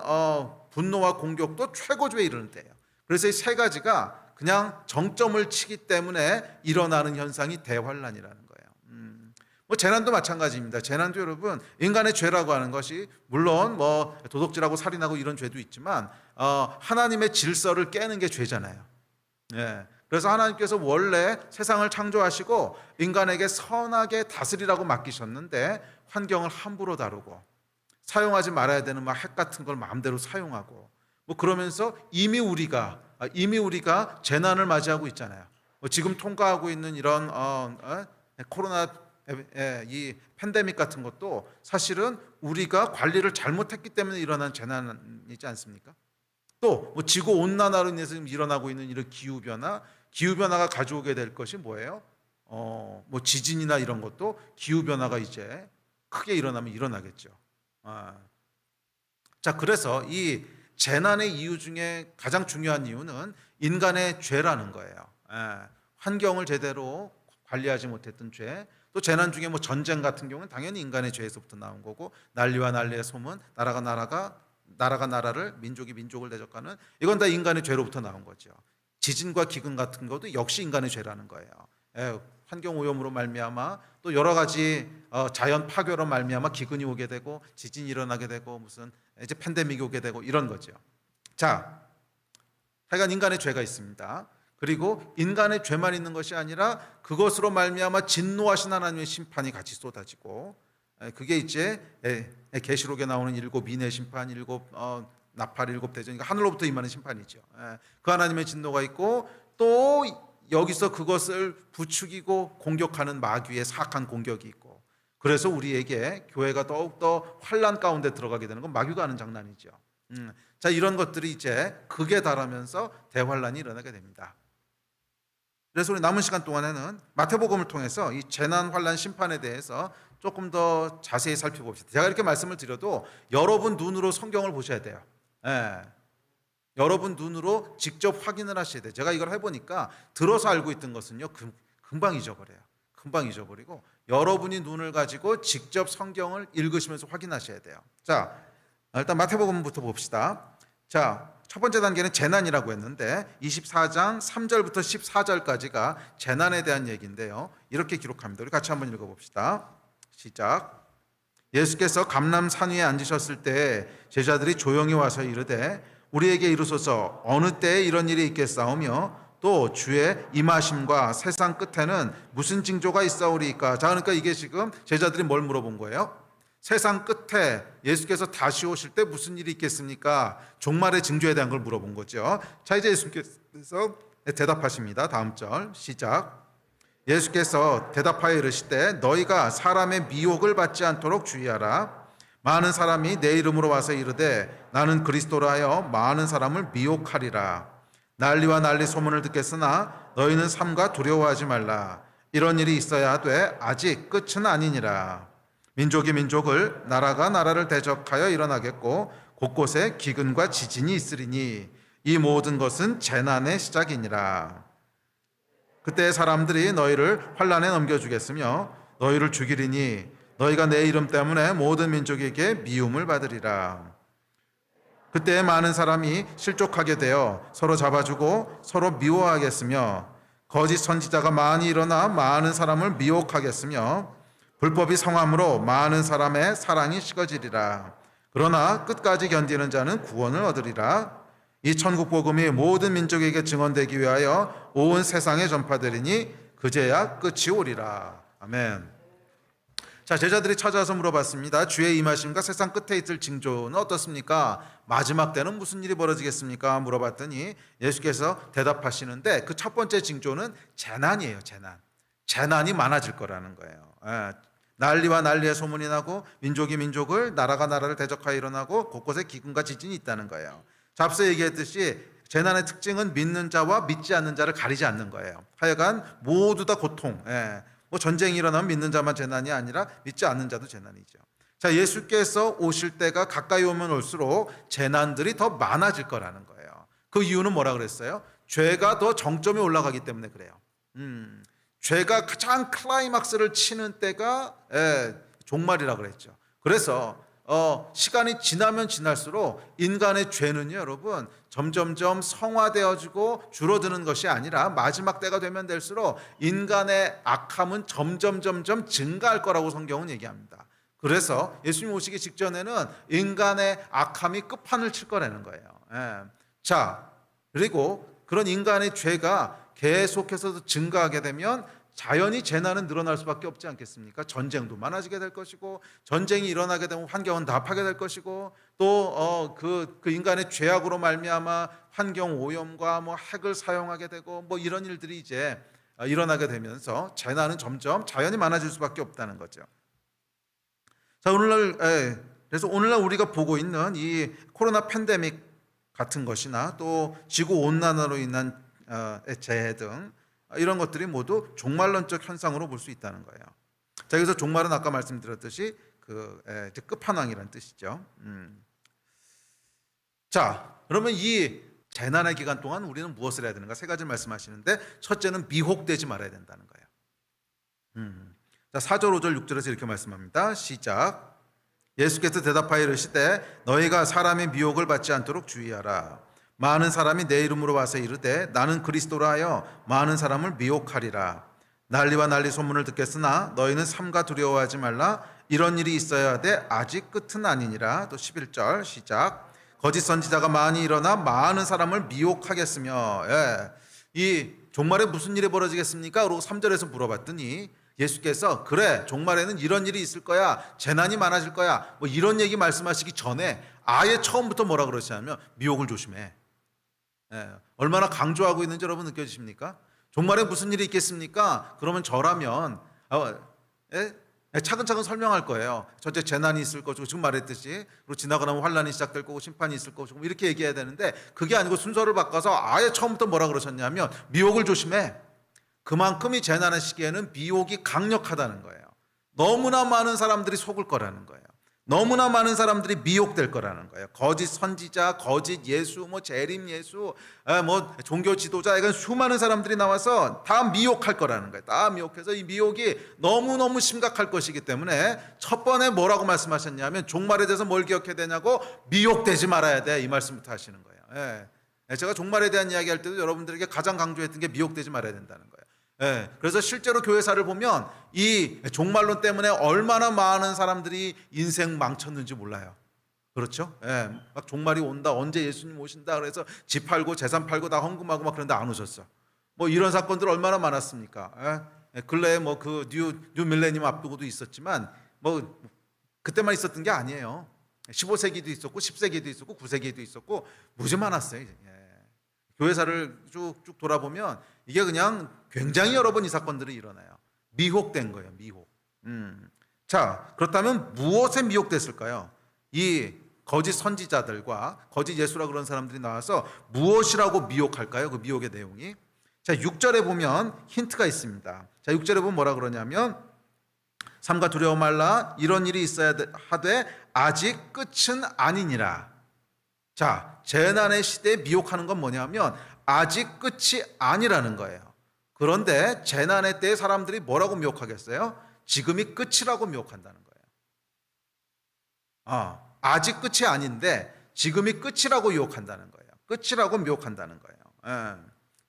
분노와 공격도 최고조에 이르는 때예요. 그래서 이 3가지가 그냥 정점을 치기 때문에 일어나는 현상이 대환란이라는 거예요. 뭐 재난도 마찬가지입니다. 재난도 여러분 인간의 죄라고 하는 것이 물론 뭐 도둑질하고 살인하고 이런 죄도 있지만 하나님의 질서를 깨는 게 죄잖아요. 그래서 하나님께서 원래 세상을 창조하시고 인간에게 선하게 다스리라고 맡기셨는데 환경을 함부로 다루고 사용하지 말아야 되는 막 핵 같은 걸 마음대로 사용하고 뭐 그러면서 이미 우리가 재난을 맞이하고 있잖아요. 지금 통과하고 있는 이런 코로나 이 팬데믹 같은 것도 사실은 우리가 관리를 잘못했기 때문에 일어난 재난이지 않습니까? 또 뭐 지구 온난화로 인해서 지금 일어나고 있는 이런 기후 변화가 가져오게 될 것이 뭐예요? 뭐 지진이나 이런 것도 기후 변화가 이제 크게 일어나면 일어나겠죠. 자, 그래서 이 재난의 이유 중에 가장 중요한 이유는 인간의 죄라는 거예요. 환경을 제대로 관리하지 못했던 죄, 또 재난 중에 뭐 전쟁 같은 경우는 당연히 인간의 죄에서부터 나온 거고, 난리와 난리의 소문, 나라가 나라를, 민족이 민족을 대적하는, 이건 다 인간의 죄로부터 나온 거죠. 지진과 기근 같은 것도 역시 인간의 죄라는 거예요. 환경 오염으로 말미암아 또 여러 가지 자연 파괴로 말미암아 기근이 오게 되고 지진이 일어나게 되고 무슨 이제 팬데믹이 오게 되고 이런 거죠. 자, 하여간 인간의 죄가 있습니다. 그리고 인간의 죄만 있는 것이 아니라 그것으로 말미암아 진노하신 하나님의 심판이 같이 쏟아지고, 그게 이제 계시록에 나오는 7 인의 심판, 7 나팔, 7 대전, 하늘로부터 임하는 심판이죠. 그 하나님의 진노가 있고, 또 여기서 그것을 부추기고 공격하는 마귀의 사악한 공격이 있고, 그래서 우리에게 교회가 더욱더 환난 가운데 들어가게 되는 건 마귀가 하는 장난이죠. 자, 이런 것들이 이제 극에 달하면서 대환란이 일어나게 됩니다. 그래서 우리 남은 시간 동안에는 마태복음을 통해서 이 재난, 환난, 심판에 대해서 조금 더 자세히 살펴봅시다. 제가 이렇게 말씀을 드려도 여러분 눈으로 성경을 보셔야 돼요. 여러분 눈으로 직접 확인을 하셔야 돼요. 제가 이걸 해보니까 들어서 알고 있던 것은요, 금방 잊어버려요. 금방 잊어버리고 여러분이 눈을 가지고 직접 성경을 읽으시면서 확인하셔야 돼요. 자, 일단 마태복음부터 봅시다. 자, 첫 번째 단계는 재난이라고 했는데 24장 3절부터 14절까지가 재난에 대한 얘기인데요. 이렇게 기록합니다. 우리 같이 한번 읽어봅시다. 시작. 예수께서 감람산 위에 앉으셨을 때 제자들이 조용히 와서 이르되 우리에게 이르소서 어느 때에 이런 일이 있겠사오며 또 주의 임하심과 세상 끝에는 무슨 징조가 있사오리이까. 자, 그러니까 이게 지금 제자들이 뭘 물어본 거예요? 세상 끝에 예수께서 다시 오실 때 무슨 일이 있겠습니까? 종말의 징조에 대한 걸 물어본 거죠. 자, 이제 예수께서 대답하십니다. 다음 절 시작. 예수께서 대답하여 이르시되 너희가 사람의 미혹을 받지 않도록 주의하라. 많은 사람이 내 이름으로 와서 이르되 나는 그리스도라 하여 많은 사람을 미혹하리라. 난리와 난리 소문을 듣겠으나 너희는 삼가 두려워하지 말라. 이런 일이 있어야 하되 아직 끝은 아니니라. 민족이 민족을, 나라가 나라를 대적하여 일어나겠고 곳곳에 기근과 지진이 있으리니 이 모든 것은 재난의 시작이니라. 그때 사람들이 너희를 환난에 넘겨주겠으며 너희를 죽이리니 너희가 내 이름 때문에 모든 민족에게 미움을 받으리라. 그때 많은 사람이 실족하게 되어 서로 잡아주고 서로 미워하겠으며 거짓 선지자가 많이 일어나 많은 사람을 미혹하겠으며 불법이 성함으로 많은 사람의 사랑이 식어지리라. 그러나 끝까지 견디는 자는 구원을 얻으리라. 이 천국 복음이 모든 민족에게 증언되기 위하여 온 세상에 전파되리니 그제야 끝이 오리라. 아멘. 자, 제자들이 찾아와서 물어봤습니다. 주의 임하심과 세상 끝에 있을 징조는 어떻습니까? 마지막 때는 무슨 일이 벌어지겠습니까? 물어봤더니 예수께서 대답하시는데 그 첫 번째 징조는 재난이에요. 재난이 많아질 거라는 거예요. 난리와 난리의 소문이 나고 민족이 민족을, 나라가 나라를 대적하여 일어나고 곳곳에 기근과 지진이 있다는 거예요. 자, 앞서 얘기했듯이 재난의 특징은 믿는 자와 믿지 않는 자를 가리지 않는 거예요. 하여간 모두 다 고통. 뭐 전쟁이 일어나면 믿는 자만 재난이 아니라 믿지 않는 자도 재난이죠. 자, 예수께서 오실 때가 가까이 오면 올수록 재난들이 더 많아질 거라는 거예요. 그 이유는 뭐라 그랬어요? 죄가 더 정점에 올라가기 때문에 그래요. 죄가 가장 클라이막스를 치는 때가 종말이라 그랬죠. 그래서 시간이 지나면 지날수록 인간의 죄는요, 여러분, 점점점 성화되어지고 줄어드는 것이 아니라 마지막 때가 되면 될수록 인간의 악함은 점점 증가할 거라고 성경은 얘기합니다. 그래서 예수님 오시기 직전에는 인간의 악함이 끝판을 칠 거라는 거예요. 자, 그리고 그런 인간의 죄가 계속해서 증가하게 되면 자연히 재난은 늘어날 수밖에 없지 않겠습니까? 전쟁도 많아지게 될 것이고, 전쟁이 일어나게 되면 환경은 다 파괴될 것이고, 또 그 인간의 죄악으로 말미암아 환경 오염과 뭐 핵을 사용하게 되고 뭐 이런 일들이 이제 일어나게 되면서 재난은 점점 자연히 많아질 수밖에 없다는 거죠. 자, 그래서 오늘날 우리가 보고 있는 이 코로나 팬데믹 같은 것이나 또 지구 온난화로 인한 재해 등 이런 것들이 모두 종말론적 현상으로 볼 수 있다는 거예요. 자, 그래서 종말은 아까 말씀드렸듯이 이제 끝판왕이라는 뜻이죠. 자, 그러면 이 재난의 기간 동안 우리는 무엇을 해야 되는가? 세 가지 말씀하시는데 첫째는 미혹되지 말아야 된다는 거예요. 자, 4절, 5절, 6절에서 이렇게 말씀합니다. 시작. 예수께서 대답하여 이르시되 너희가 사람의 미혹을 받지 않도록 주의하라. 많은 사람이 내 이름으로 와서 이르되 나는 그리스도라 하여 많은 사람을 미혹하리라. 난리와 난리 소문을 듣겠으나 너희는 삼가 두려워하지 말라. 이런 일이 있어야 돼 아직 끝은 아니니라. 또 11절 시작. 거짓 선지자가 많이 일어나 많은 사람을 미혹하겠으며. 이 종말에 무슨 일이 벌어지겠습니까? 그리고 3절에서 물어봤더니 예수께서 그래 종말에는 이런 일이 있을 거야, 재난이 많아질 거야, 뭐 이런 얘기 말씀하시기 전에 아예 처음부터 뭐라 그러시냐면 미혹을 조심해. 얼마나 강조하고 있는지 여러분 느껴지십니까? 종말에 무슨 일이 있겠습니까? 그러면 저라면 차근차근 설명할 거예요. 첫째 재난이 있을 것이고 지금 말했듯이, 그리고 지나고 나면 환란이 시작될 거고 심판이 있을 것이고 이렇게 얘기해야 되는데 그게 아니고 순서를 바꿔서 아예 처음부터 뭐라 그러셨냐면 미혹을 조심해. 그만큼 이 재난의 시기에는 미혹이 강력하다는 거예요. 너무나 많은 사람들이 속을 거라는 거예요. 너무나 많은 사람들이 미혹될 거라는 거예요. 거짓 선지자, 거짓 예수, 뭐 재림 예수, 뭐 종교 지도자, 이건 수많은 사람들이 나와서 다 미혹할 거라는 거예요. 다 미혹해서 이 미혹이 너무너무 심각할 것이기 때문에 첫 번에 뭐라고 말씀하셨냐면 종말에 대해서 뭘 기억해야 되냐고, 미혹되지 말아야 돼, 이 말씀부터 하시는 거예요. 제가 종말에 대한 이야기 할 때도 여러분들에게 가장 강조했던 게 미혹되지 말아야 된다는 거예요. 그래서 실제로 교회사를 보면 이 종말론 때문에 얼마나 많은 사람들이 인생 망쳤는지 몰라요. 그렇죠? 막 종말이 온다, 언제 예수님 오신다, 그래서 집 팔고 재산 팔고 다 헌금하고 막 그런데 안 오셨어. 뭐 이런 사건들 얼마나 많았습니까? 근래에 뭐 그 뉴 밀레니엄 앞두고도 있었지만 뭐 그때만 있었던 게 아니에요. 15세기도 있었고 10세기도 있었고 9세기도 있었고 무지 많았어요. 교회사를 쭉 돌아보면 이게 그냥 굉장히 여러 번 이 사건들이 일어나요. 미혹된 거예요. 미혹. 자, 그렇다면 무엇에 미혹됐을까요? 이 거짓 선지자들과 거짓 예수라 그런 사람들이 나와서 무엇이라고 미혹할까요? 그 미혹의 내용이. 자, 6절에 보면 힌트가 있습니다. 자, 6절에 보면 뭐라 그러냐면 삼가 두려워 말라. 이런 일이 있어야 하되 아직 끝은 아니니라. 자, 재난의 시대에 미혹하는 건 뭐냐면 아직 끝이 아니라는 거예요. 그런데 재난의 때에 사람들이 뭐라고 미혹하겠어요? 지금이 끝이라고 미혹한다는 거예요. 아직 끝이 아닌데 지금이 끝이라고 유혹한다는 거예요. 끝이라고 미혹한다는 거예요.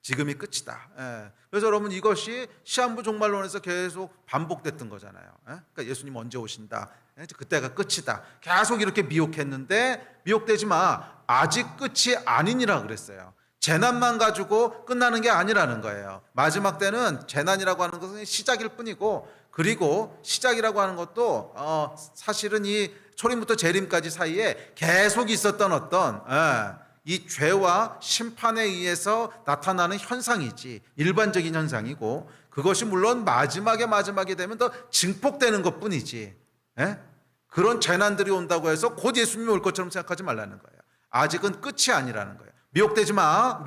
지금이 끝이다. 그래서 여러분 이것이 시한부 종말론에서 계속 반복됐던 거잖아요. 그러니까 예수님 언제 오신다, 그때가 끝이다, 계속 이렇게 미혹했는데 미혹되지 마, 아직 끝이 아니니라 그랬어요. 재난만 가지고 끝나는 게 아니라는 거예요. 마지막 때는 재난이라고 하는 것은 시작일 뿐이고, 그리고 시작이라고 하는 것도 사실은 이 초림부터 재림까지 사이에 계속 있었던 어떤 이 죄와 심판에 의해서 나타나는 현상이지, 일반적인 현상이고, 그것이 물론 마지막에 되면 더 증폭되는 것뿐이지, 그런 재난들이 온다고 해서 곧 예수님이 올 것처럼 생각하지 말라는 거예요. 아직은 끝이 아니라는 거예요. 미혹되지 마.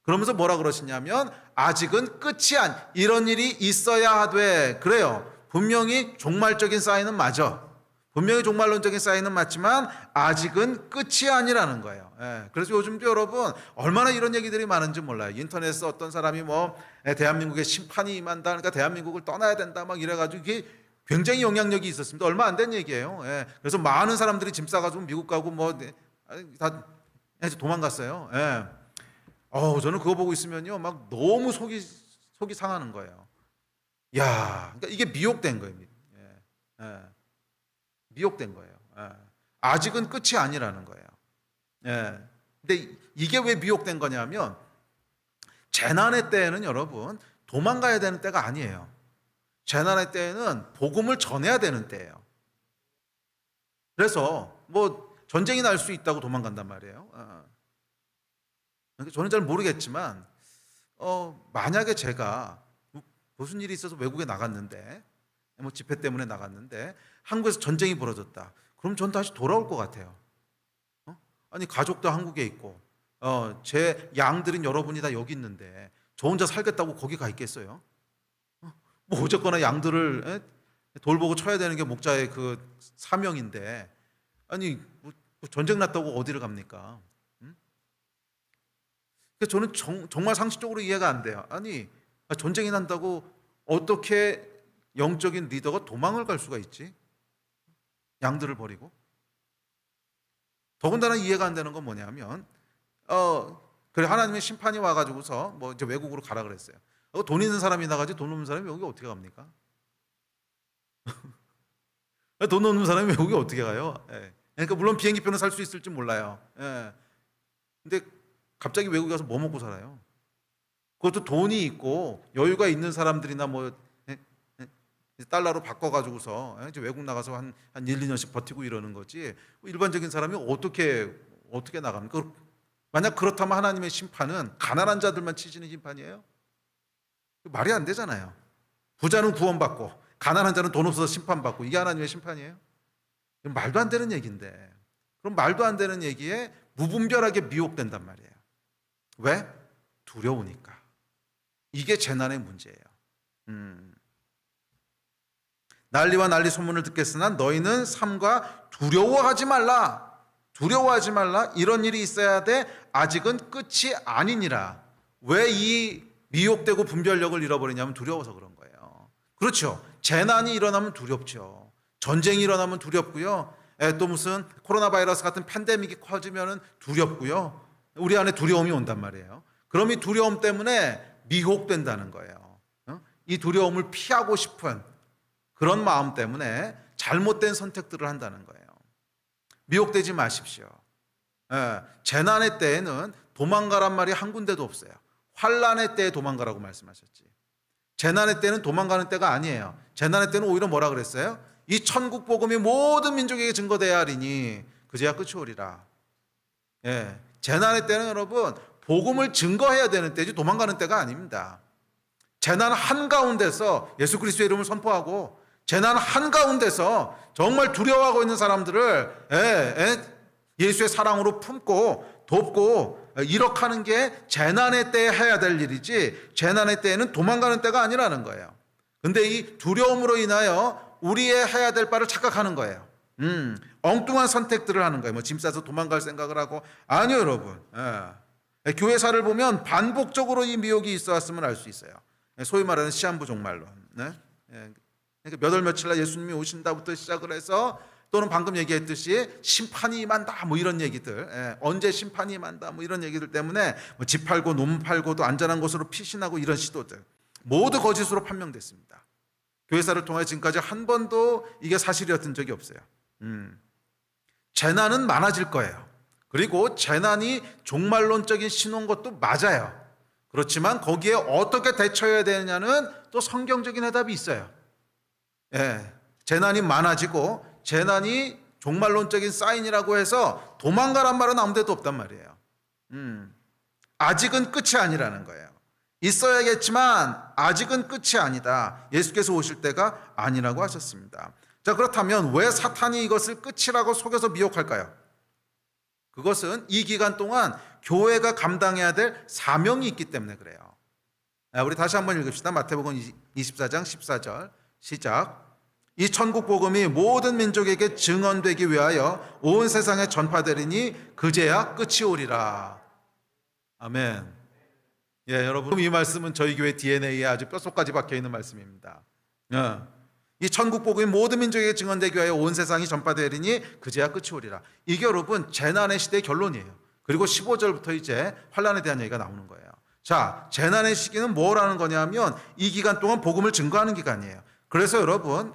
그러면서 뭐라 그러시냐면 아직은 끝이 이런 일이 있어야 하되. 그래요. 분명히 종말적인 사인은 맞아. 분명히 종말론적인 사인은 맞지만 아직은 끝이 아니라는 거예요. 그래서 요즘도 여러분 얼마나 이런 얘기들이 많은지 몰라요. 인터넷에서 어떤 사람이 뭐 대한민국에 심판이 임한다, 그러니까 대한민국을 떠나야 된다 막 이래가지고 이게 굉장히 영향력이 있었습니다. 얼마 안 된 얘기예요. 그래서 많은 사람들이 짐 싸가지고 미국 가고 뭐 다 도망갔어요. 저는 그거 보고 있으면요 막 너무 속이 상하는 거예요. 야, 그러니까 이게 미혹된 거예요. 미혹된 거예요. 아직은 끝이 아니라는 거예요. 근데 이게 왜 미혹된 거냐면 재난의 때에는 여러분 도망가야 되는 때가 아니에요. 재난의 때에는 복음을 전해야 되는 때예요. 그래서 뭐 전쟁이 날 수 있다고 도망간단 말이에요. 저는 잘 모르겠지만 만약에 제가 무슨 일이 있어서 외국에 나갔는데, 뭐 집회 때문에 나갔는데 한국에서 전쟁이 벌어졌다. 그럼 전 다시 돌아올 것 같아요. 아니 가족도 한국에 있고 제 양들은 여러분이 다 여기 있는데 저 혼자 살겠다고 거기 가 있겠어요? 뭐 어쨌거나 양들을 돌보고 쳐야 되는 게 목자의 그 사명인데 아니 뭐 전쟁 났다고 어디를 갑니까? 그래서 저는 정말 상식적으로 이해가 안 돼요. 아니 전쟁이 난다고 어떻게 영적인 리더가 도망을 갈 수가 있지? 양들을 버리고. 더군다나 이해가 안 되는 건 뭐냐면 그래 하나님의 심판이 와가지고서 뭐 이제 외국으로 가라 그랬어요. 돈 있는 사람이 나가지 돈 없는 사람이 여기 어떻게 갑니까? 돈 없는 사람이 외국에 어떻게 가요? 예. 그러니까 물론 비행기표는 살 수 있을지 몰라요. 예. 근데 갑자기 외국에 가서 뭐 먹고 살아요? 그것도 돈이 있고 여유가 있는 사람들이나 뭐 달러로 바꿔가지고서 이제 외국 나가서 한 1, 2년씩 버티고 이러는 거지 일반적인 사람이 어떻게 나갑니까? 만약 그렇다면 하나님의 심판은 가난한 자들만 치시는 심판이에요? 말이 안 되잖아요. 부자는 구원받고 가난한 자는 돈 없어서 심판받고 이게 하나님의 심판이에요? 말도 안 되는 얘기인데 그럼 말도 안 되는 얘기에 무분별하게 미혹된단 말이에요. 왜? 두려우니까. 이게 재난의 문제예요. 난리와 난리 소문을 듣겠으나 너희는 삼가 두려워하지 말라. 두려워하지 말라. 이런 일이 있어야 돼. 아직은 끝이 아니니라. 왜 이 미혹되고 분별력을 잃어버리냐면 두려워서 그런 거예요. 그렇죠. 재난이 일어나면 두렵죠. 전쟁이 일어나면 두렵고요. 또 무슨 코로나 바이러스 같은 팬데믹이 커지면 두렵고요. 우리 안에 두려움이 온단 말이에요. 그럼 이 두려움 때문에 미혹된다는 거예요. 이 두려움을 피하고 싶은 그런 마음 때문에 잘못된 선택들을 한다는 거예요. 미혹되지 마십시오. 재난의 때에는 도망가란 말이 한 군데도 없어요. 환난의 때에 도망가라고 말씀하셨지. 재난의 때는 도망가는 때가 아니에요. 재난의 때는 오히려 뭐라 그랬어요? 이 천국 복음이 모든 민족에게 증거되어야 하리니 그제야 끝이 오리라. 재난의 때는 여러분 복음을 증거해야 되는 때지 도망가는 때가 아닙니다. 재난 한가운데서 예수 그리스도의 이름을 선포하고 재난 한가운데서 정말 두려워하고 있는 사람들을 예수의 사랑으로 품고 돕고 이렇게 하는 게 재난의 때에 해야 될 일이지 재난의 때에는 도망가는 때가 아니라는 거예요. 근데 이 두려움으로 인하여 우리의 해야 될 바를 착각하는 거예요. 엉뚱한 선택들을 하는 거예요. 뭐 짐 싸서 도망갈 생각을 하고 아니요 여러분. 교회사를 보면 반복적으로 이 미혹이 있어 왔음을 알 수 있어요. 소위 말하는 시한부 종말론. 그러니까 몇 월 며칠 날 예수님이 오신다부터 시작을 해서 또는 방금 얘기했듯이 심판이 임한다 뭐 이런 얘기들, 언제 심판이 임한다 뭐 이런 얘기들 때문에 뭐 집 팔고 논 팔고도 안전한 곳으로 피신하고 이런 시도들 모두 거짓으로 판명됐습니다. 교회사를 통해 지금까지 한 번도 이게 사실이었던 적이 없어요. 재난은 많아질 거예요. 그리고 재난이 종말론적인 신호인 것도 맞아요. 그렇지만 거기에 어떻게 대처해야 되느냐는 또 성경적인 해답이 있어요. 재난이 많아지고 재난이 종말론적인 사인이라고 해서 도망가란 말은 아무 데도 없단 말이에요. 아직은 끝이 아니라는 거예요. 있어야겠지만 아직은 끝이 아니다. 예수께서 오실 때가 아니라고 하셨습니다. 자, 그렇다면 왜 사탄이 이것을 끝이라고 속여서 미혹할까요? 그것은 이 기간 동안 교회가 감당해야 될 사명이 있기 때문에 그래요. 우리 다시 한번 읽읍시다. 마태복음 24장 14절 시작. 이 천국 복음이 모든 민족에게 증언되기 위하여 온 세상에 전파되리니 그제야 끝이 오리라. 아멘. 여러분 이 말씀은 저희 교회 DNA에 아주 뼛속까지 박혀있는 말씀입니다. 이 천국 복음이 모든 민족에게 증언되기 위하여 온 세상이 전파되리니 그제야 끝이 오리라. 이게 여러분 재난의 시대의 결론이에요. 그리고 15절부터 이제 환난에 대한 얘기가 나오는 거예요. 자, 재난의 시기는 뭐라는 거냐면 이 기간 동안 복음을 증거하는 기간이에요. 그래서 여러분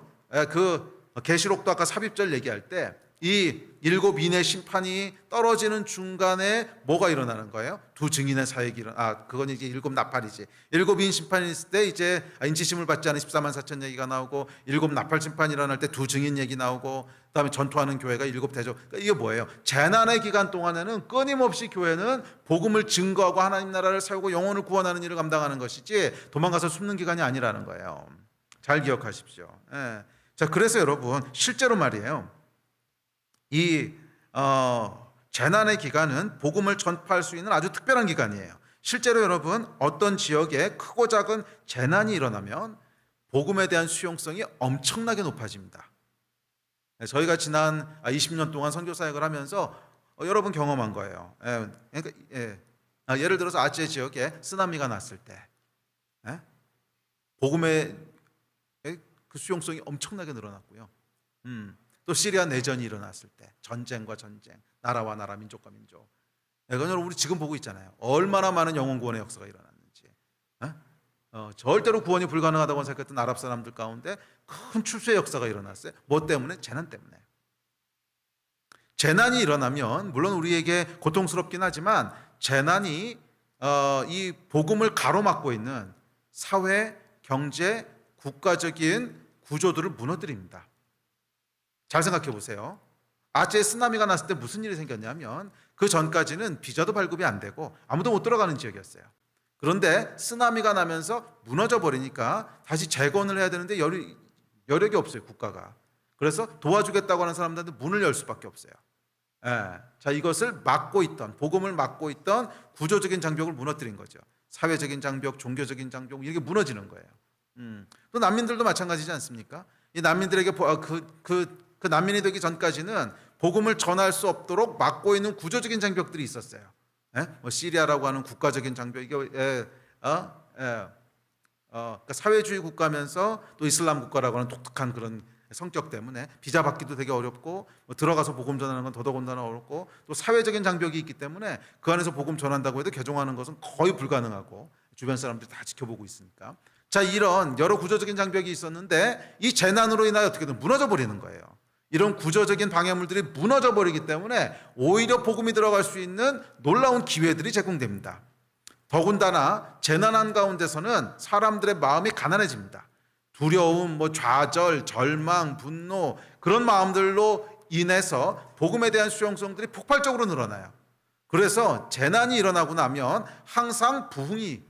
그 계시록도 아까 삽입절 얘기할 때 이 7인의 심판이 떨어지는 중간에 뭐가 일어나는 거예요? 두 증인의 사역이 그건 이제 7 나팔이지. 7인 심판이 있을 때 이제 인치심을 받지 않은 14만 4천 얘기가 나오고 7 나팔 심판이 일어날 때 두 증인 얘기 나오고 그다음에 전투하는 교회가 7 대조. 그러니까 이게 뭐예요? 재난의 기간 동안에는 끊임없이 교회는 복음을 증거하고 하나님 나라를 세우고 영혼을 구원하는 일을 감당하는 것이지 도망가서 숨는 기간이 아니라는 거예요. 잘 기억하십시오. 자, 그래서 여러분 실제로 말이에요. 이 재난의 기간은 복음을 전파할 수 있는 아주 특별한 기간이에요. 실제로 여러분, 어떤 지역에 크고 작은 재난이 일어나면 복음에 대한 수용성이 엄청나게 높아집니다. 저희가 지난 20년 동안 선교 사역을 하면서 여러 번 경험한 거예요. 예를 들어서 아찌에 지역에 쓰나미가 났을 때 복음의 그 수용성이 엄청나게 늘어났고요. 또 시리아 내전이 일어났을 때 전쟁과 전쟁, 나라와 나라, 민족과 민족. 이건 우리 지금 보고 있잖아요. 얼마나 많은 영혼 구원의 역사가 일어났는지. 절대로 구원이 불가능하다고 생각했던 아랍 사람들 가운데 큰 출세의 역사가 일어났어요. 뭐 때문에? 재난 때문에. 재난이 일어나면 물론 우리에게 고통스럽긴 하지만 재난이 이 복음을 가로막고 있는 사회, 경제, 국가적인 구조들을 무너뜨립니다. 잘 생각해 보세요. 아찌에 쓰나미가 났을 때 무슨 일이 생겼냐면 그 전까지는 비자도 발급이 안 되고 아무도 못 들어가는 지역이었어요. 그런데 쓰나미가 나면서 무너져 버리니까 다시 재건을 해야 되는데 여력이 없어요, 국가가. 그래서 도와주겠다고 하는 사람들한테 문을 열 수밖에 없어요. 자, 이것을 막고 있던, 복음을 막고 있던 구조적인 장벽을 무너뜨린 거죠. 사회적인 장벽, 종교적인 장벽, 이렇게 무너지는 거예요. 또 난민들도 마찬가지지 않습니까? 이 난민들에게 그 난민이 되기 전까지는 복음을 전할 수 없도록 막고 있는 구조적인 장벽들이 있었어요. 뭐 시리아라고 하는 국가적인 장벽, 그러니까 사회주의 국가면서 또 이슬람 국가라고 하는 독특한 그런 성격 때문에 비자 받기도 되게 어렵고 들어가서 복음 전하는 건 더더군다나 어렵고 또 사회적인 장벽이 있기 때문에 그 안에서 복음 전한다고 해도 개종하는 것은 거의 불가능하고 주변 사람들이 다 지켜보고 있으니까. 자, 이런 여러 구조적인 장벽이 있었는데 이 재난으로 인하여 어떻게든 무너져 버리는 거예요. 이런 구조적인 방해물들이 무너져 버리기 때문에 오히려 복음이 들어갈 수 있는 놀라운 기회들이 제공됩니다. 더군다나 재난한 가운데서는 사람들의 마음이 가난해집니다. 두려움, 좌절, 절망, 분노, 그런 마음들로 인해서 복음에 대한 수용성들이 폭발적으로 늘어나요. 그래서 재난이 일어나고 나면 항상 부흥이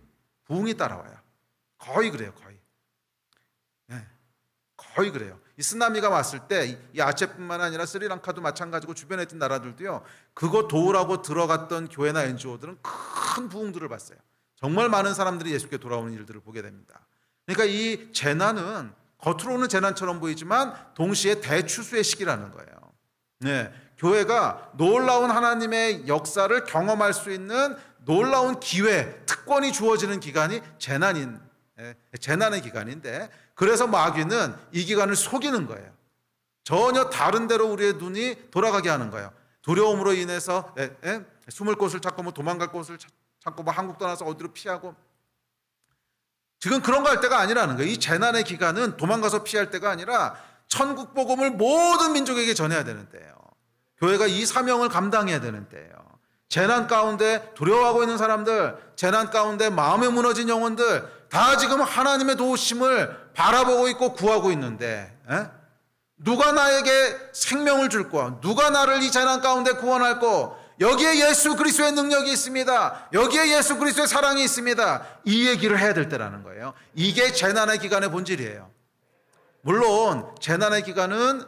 따라와요. 거의 그래요, 거의. 거의 그래요. 이 쓰나미가 왔을 때 이 아체뿐만 아니라 스리랑카도 마찬가지고 주변에 있던 나라들도요, 그거 도우라고 들어갔던 교회나 NGO들은 큰 부흥들을 봤어요. 정말 많은 사람들이 예수께 돌아오는 일들을 보게 됩니다. 그러니까 이 재난은 겉으로는 재난처럼 보이지만 동시에 대추수의 시기라는 거예요. 교회가 놀라운 하나님의 역사를 경험할 수 있는 놀라운 기회, 특권이 주어지는 기간이 재난의 기간인데, 그래서 마귀는 이 기간을 속이는 거예요. 전혀 다른 데로 우리의 눈이 돌아가게 하는 거예요. 두려움으로 인해서 숨을 곳을 찾고 도망갈 곳을 찾고 한국 떠나서 어디로 피하고, 지금 그런 거 할 때가 아니라는 거예요. 이 재난의 기간은 도망가서 피할 때가 아니라 천국 복음을 모든 민족에게 전해야 되는 때예요. 교회가 이 사명을 감당해야 되는 때예요. 재난 가운데 두려워하고 있는 사람들, 재난 가운데 마음에 무너진 영혼들 다 지금 하나님의 도우심을 바라보고 있고 구하고 있는데, 누가 나에게 생명을 줄 거야? 누가 나를 이 재난 가운데 구원할 거? 여기에 예수 그리스도의 능력이 있습니다. 여기에 예수 그리스도의 사랑이 있습니다. 이 얘기를 해야 될 때라는 거예요. 이게 재난의 기간의 본질이에요. 물론 재난의 기간은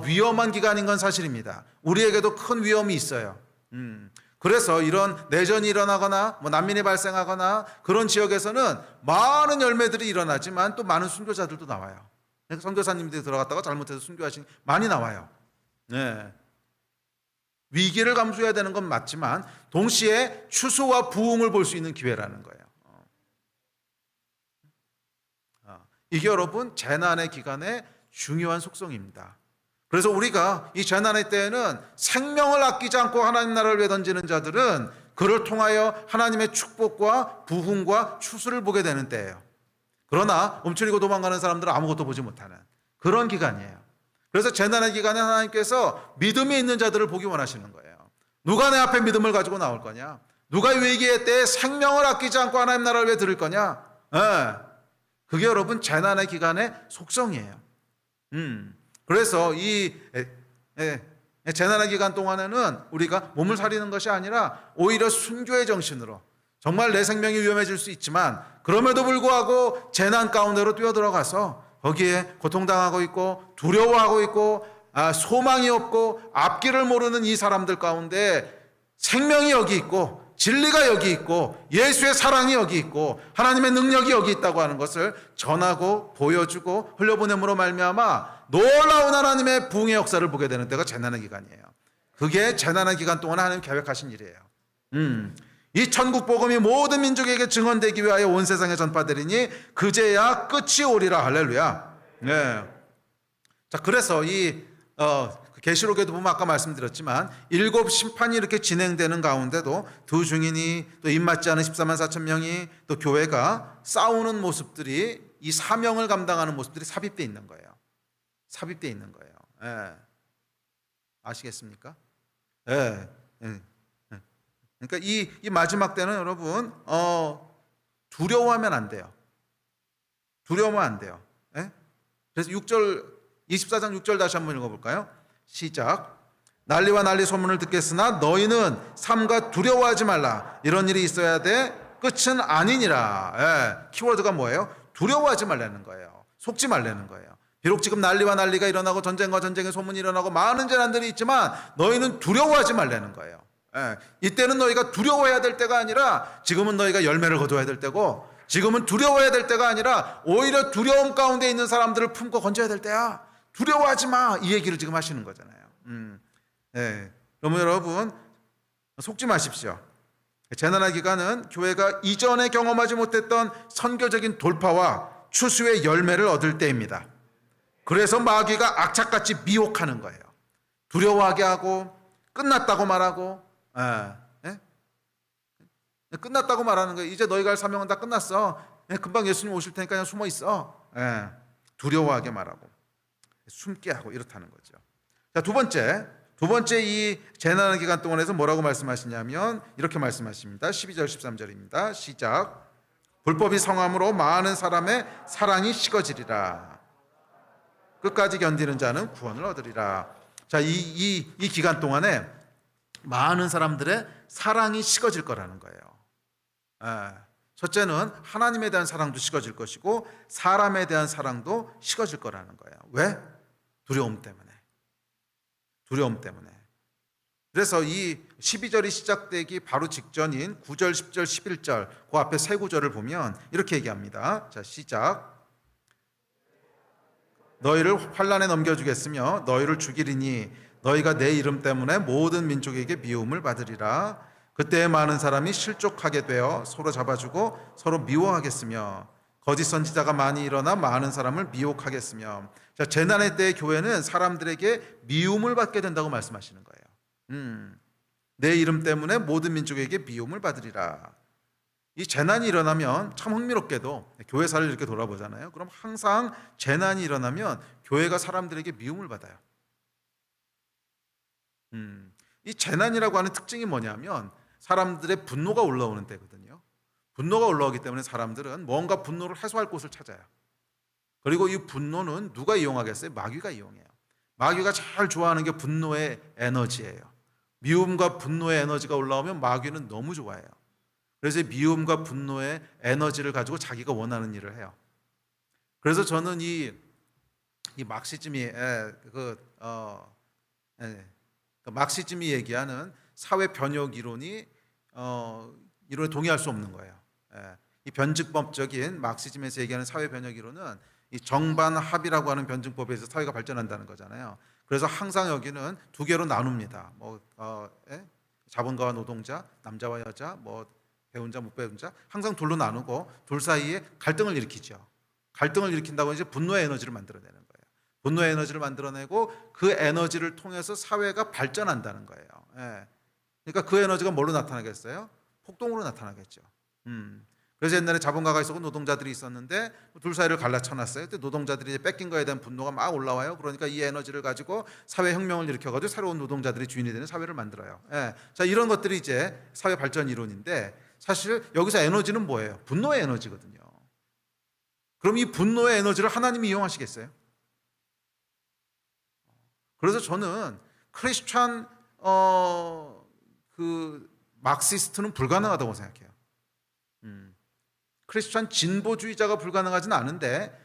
위험한 기간인 건 사실입니다. 우리에게도 큰 위험이 있어요. 그래서 이런 내전이 일어나거나 난민이 발생하거나 그런 지역에서는 많은 열매들이 일어나지만 또 많은 순교자들도 나와요. 선교사님들이 들어갔다가 잘못해서 순교하신 많이 나와요. 위기를 감수해야 되는 건 맞지만 동시에 추수와 부흥을 볼 수 있는 기회라는 거예요. 이게 여러분 재난의 기간의 중요한 속성입니다. 그래서 우리가 이 재난의 때에는 생명을 아끼지 않고 하나님 나라를 위해 던지는 자들은 그를 통하여 하나님의 축복과 부흥과 추수를 보게 되는 때예요. 그러나 움츠리고 도망가는 사람들은 아무것도 보지 못하는 그런 기간이에요. 그래서 재난의 기간에 하나님께서 믿음이 있는 자들을 보기 원하시는 거예요. 누가 내 앞에 믿음을 가지고 나올 거냐? 누가 위기의 때에 생명을 아끼지 않고 하나님 나라를 위해 드릴 거냐? 그게 여러분 재난의 기간의 속성이에요. 그래서 이 재난의 기간 동안에는 우리가 몸을 사리는 것이 아니라 오히려 순교의 정신으로, 정말 내 생명이 위험해질 수 있지만 그럼에도 불구하고 재난 가운데로 뛰어들어가서 거기에 고통당하고 있고 두려워하고 있고 소망이 없고 앞길을 모르는 이 사람들 가운데 생명이 여기 있고 진리가 여기 있고 예수의 사랑이 여기 있고 하나님의 능력이 여기 있다고 하는 것을 전하고 보여주고 흘려보냄으로 말미암아 놀라운 하나님의 부흥의 역사를 보게 되는 때가 재난의 기간이에요. 그게 재난의 기간 동안 하나님 계획하신 일이에요. 이 천국 복음이 모든 민족에게 증언되기 위하여 온 세상에 전파되리니 그제야 끝이 오리라. 할렐루야. 네. 자, 그래서 이 계시록에도 보면 아까 말씀드렸지만 7 심판이 이렇게 진행되는 가운데도 두 증인이 또 입맞지 않은 14만 4천 명이 또 교회가 싸우는 모습들이 이 사명을 감당하는 모습들이 삽입되어 있는 거예요. 삽입되어 있는 거예요. 예. 아시겠습니까? 예. 예. 그러니까 이 마지막 때는 여러분 두려워하면 안 돼요. 두려워하면 안 돼요. 예? 그래서 24장 6절 다시 한번 읽어볼까요? 시작. 난리와 난리 소문을 듣겠으나 너희는 삼가 두려워하지 말라. 이런 일이 있어야 돼. 끝은 아니니라. 예. 키워드가 뭐예요? 두려워하지 말라는 거예요. 속지 말라는 거예요. 비록 지금 난리와 난리가 일어나고 전쟁과 전쟁의 소문이 일어나고 많은 재난들이 있지만 너희는 두려워하지 말라는 거예요. 예. 이때는 너희가 두려워해야 될 때가 아니라 지금은 너희가 열매를 거둬야 될 때고 지금은 두려워해야 될 때가 아니라 오히려 두려움 가운데 있는 사람들을 품고 건져야 될 때야. 두려워하지 마. 이 얘기를 지금 하시는 거잖아요. 네. 그러면 여러분 속지 마십시오. 재난의 기간은 교회가 이전에 경험하지 못했던 선교적인 돌파와 추수의 열매를 얻을 때입니다. 그래서 마귀가 악착같이 미혹하는 거예요. 두려워하게 하고 끝났다고 말하고 끝났다고 말하는 거예요. 이제 너희가 할 사명은 다 끝났어. 금방 예수님 오실 테니까 그냥 숨어 있어. 두려워하게 말하고 숨게 하고 이렇다는 거죠. 자, 두 번째 이 재난의 기간 동안에서 뭐라고 말씀하시냐면 이렇게 말씀하십니다. 12절 13절입니다. 시작. 불법이 성함으로 많은 사람의 사랑이 식어지리라. 끝까지 견디는 자는 구원을 얻으리라. 자, 이 기간 동안에 많은 사람들의 사랑이 식어질 거라는 거예요. 첫째는 하나님에 대한 사랑도 식어질 것이고 사람에 대한 사랑도 식어질 거라는 거예요. 왜? 두려움 때문에. 두려움 때문에. 그래서 이 12절이 시작되기 바로 직전인 9절, 10절, 11절 그 앞에 세 구절을 보면 이렇게 얘기합니다. 자, 시작. 너희를 환난에 넘겨주겠으며 너희를 죽이리니 너희가 내 이름 때문에 모든 민족에게 미움을 받으리라. 그때 많은 사람이 실족하게 되어 서로 잡아주고 서로 미워하겠으며 거짓 선지자가 많이 일어나 많은 사람을 미혹하겠으며. 자, 재난의 때의 교회는 사람들에게 미움을 받게 된다고 말씀하시는 거예요. 내 이름 때문에 모든 민족에게 미움을 받으리라. 이 재난이 일어나면 참 흥미롭게도 교회사를 이렇게 돌아보잖아요. 그럼 항상 재난이 일어나면 교회가 사람들에게 미움을 받아요. 이 재난이라고 하는 특징이 뭐냐면 사람들의 분노가 올라오는 때거든요. 분노가 올라오기 때문에 사람들은 뭔가 분노를 해소할 곳을 찾아요. 그리고 이 분노는 누가 이용하겠어요? 마귀가 이용해요. 마귀가 제일 좋아하는 게 분노의 에너지예요. 미움과 분노의 에너지가 올라오면 마귀는 너무 좋아해요. 그래서 미움과 분노의 에너지를 가지고 자기가 원하는 일을 해요. 그래서 저는 이 막시즘이 막시즘이 얘기하는 사회 변혁 이론에 동의할 수 없는 거예요. 이 변증법적인 막시즘에서 얘기하는 사회 변혁 이론은 이 정반합이라고 하는 변증법에서 사회가 발전한다는 거잖아요. 그래서 항상 여기는 두 개로 나눕니다. 자본가와 노동자, 남자와 여자, 배운 자, 못 배운 자, 항상 둘로 나누고 둘 사이에 갈등을 일으키죠. 갈등을 일으킨다고 이제 분노의 에너지를 만들어내는 거예요. 분노의 에너지를 만들어내고 그 에너지를 통해서 사회가 발전한다는 거예요. 그러니까 그 에너지가 뭘로 나타나겠어요? 폭동으로 나타나겠죠. 그래서 옛날에 자본가가 있었고 노동자들이 있었는데 둘 사이를 갈라쳐놨어요. 그때 노동자들이 이제 뺏긴 거에 대한 분노가 막 올라와요. 그러니까 이 에너지를 가지고 사회혁명을 일으켜가지고 새로운 노동자들이 주인이 되는 사회를 만들어요. 자, 이런 것들이 이제 사회 발전 이론인데 사실 여기서 에너지는 뭐예요? 분노의 에너지거든요. 그럼 이 분노의 에너지를 하나님이 이용하시겠어요? 그래서 저는 크리스찬 막시스트는 불가능하다고 생각해요. 크리스찬 진보주의자가 불가능하진 않은데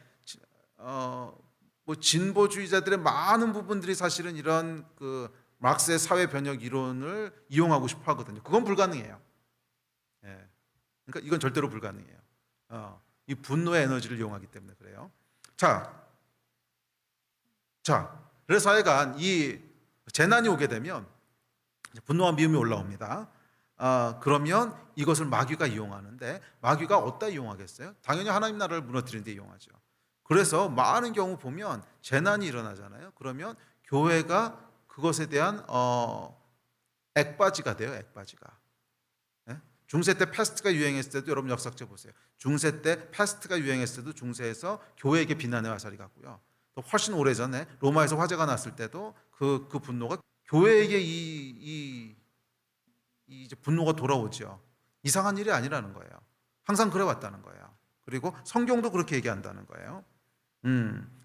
진보주의자들의 많은 부분들이 사실은 이런 막스의 사회 변혁 이론을 이용하고 싶어 하거든요. 그건 불가능해요. 예. 그러니까 이건 절대로 불가능해요. 이 분노의 에너지를 이용하기 때문에 그래요. 자, 그래서 하여간 이 재난이 오게 되면 분노와 미움이 올라옵니다. 그러면 이것을 마귀가 이용하는데, 마귀가 어디다 이용하겠어요? 당연히 하나님 나라를 무너뜨리는 데 이용하죠. 그래서 많은 경우 보면 재난이 일어나잖아요. 그러면 교회가 그것에 대한 액바지가 돼요. 액바지가. 예? 중세 때 패스트가 유행했을 때도 여러분 역사책 보세요. 중세 때 패스트가 유행했을 때도 중세에서 교회에게 비난의 화살이 갔고요. 또 훨씬 오래전에 로마에서 화재가 났을 때도 그 분노가 교회에게 이제 분노가 돌아오죠. 이상한 일이 아니라는 거예요. 항상 그래 왔다는 거예요. 그리고 성경도 그렇게 얘기한다는 거예요.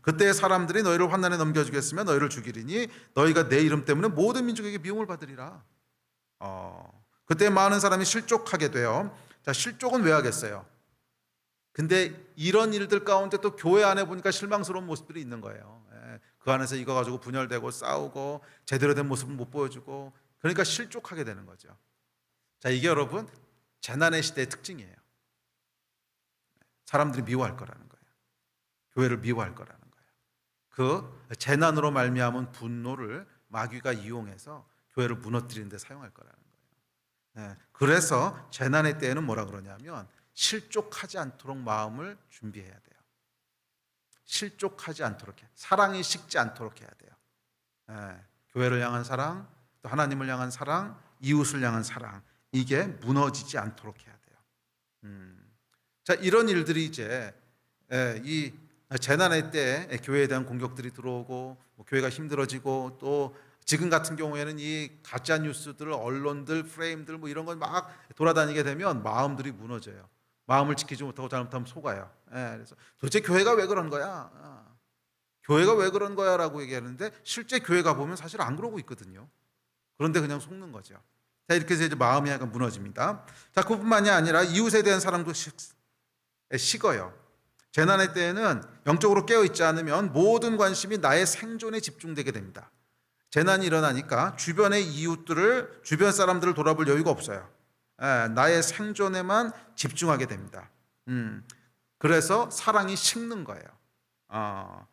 그때 사람들이 너희를 환난에 넘겨주겠으며 너희를 죽이리니 너희가 내 이름 때문에 모든 민족에게 미움을 받으리라. 그때 많은 사람이 실족하게 돼요. 자, 실족은 왜 하겠어요? 근데 이런 일들 가운데 또 교회 안에 보니까 실망스러운 모습들이 있는 거예요. 그 안에서 이거 가지고 분열되고 싸우고 제대로 된 모습을 못 보여주고, 그러니까 실족하게 되는 거죠. 자, 이게 여러분 재난의 시대의 특징이에요. 사람들이 미워할 거라는 거예요. 교회를 미워할 거라는 거예요. 그 재난으로 말미암은 분노를 마귀가 이용해서 교회를 무너뜨리는 데 사용할 거라는 거예요. 그래서 재난의 때에는 뭐라 그러냐면 실족하지 않도록 마음을 준비해야 돼요. 실족하지 않도록 사랑이 식지 않도록 해야 돼요. 교회를 향한 사랑, 또 하나님을 향한 사랑, 이웃을 향한 사랑, 이게 무너지지 않도록 해야 돼요. 자, 이런 일들이 이제 이 재난의 때 교회에 대한 공격들이 들어오고 교회가 힘들어지고, 또 지금 같은 경우에는 이 가짜 뉴스들, 언론들, 프레임들 이런 건 막 돌아다니게 되면 마음들이 무너져요. 마음을 지키지 못하고 잘못하면 속아요. 그래서 도대체 교회가 왜 그런 거야? 교회가 왜 그런 거야? 라고 얘기하는데 실제 교회 가보면 사실 안 그러고 있거든요. 그런데 그냥 속는 거죠. 자, 이렇게 해서 이제 마음이 약간 무너집니다. 자, 그뿐만이 아니라 이웃에 대한 사랑도 식어요. 재난의 때에는 영적으로 깨어있지 않으면 모든 관심이 나의 생존에 집중되게 됩니다. 재난이 일어나니까 주변의 이웃들을, 주변 사람들을 돌아볼 여유가 없어요. 나의 생존에만 집중하게 됩니다. 그래서 사랑이 식는 거예요.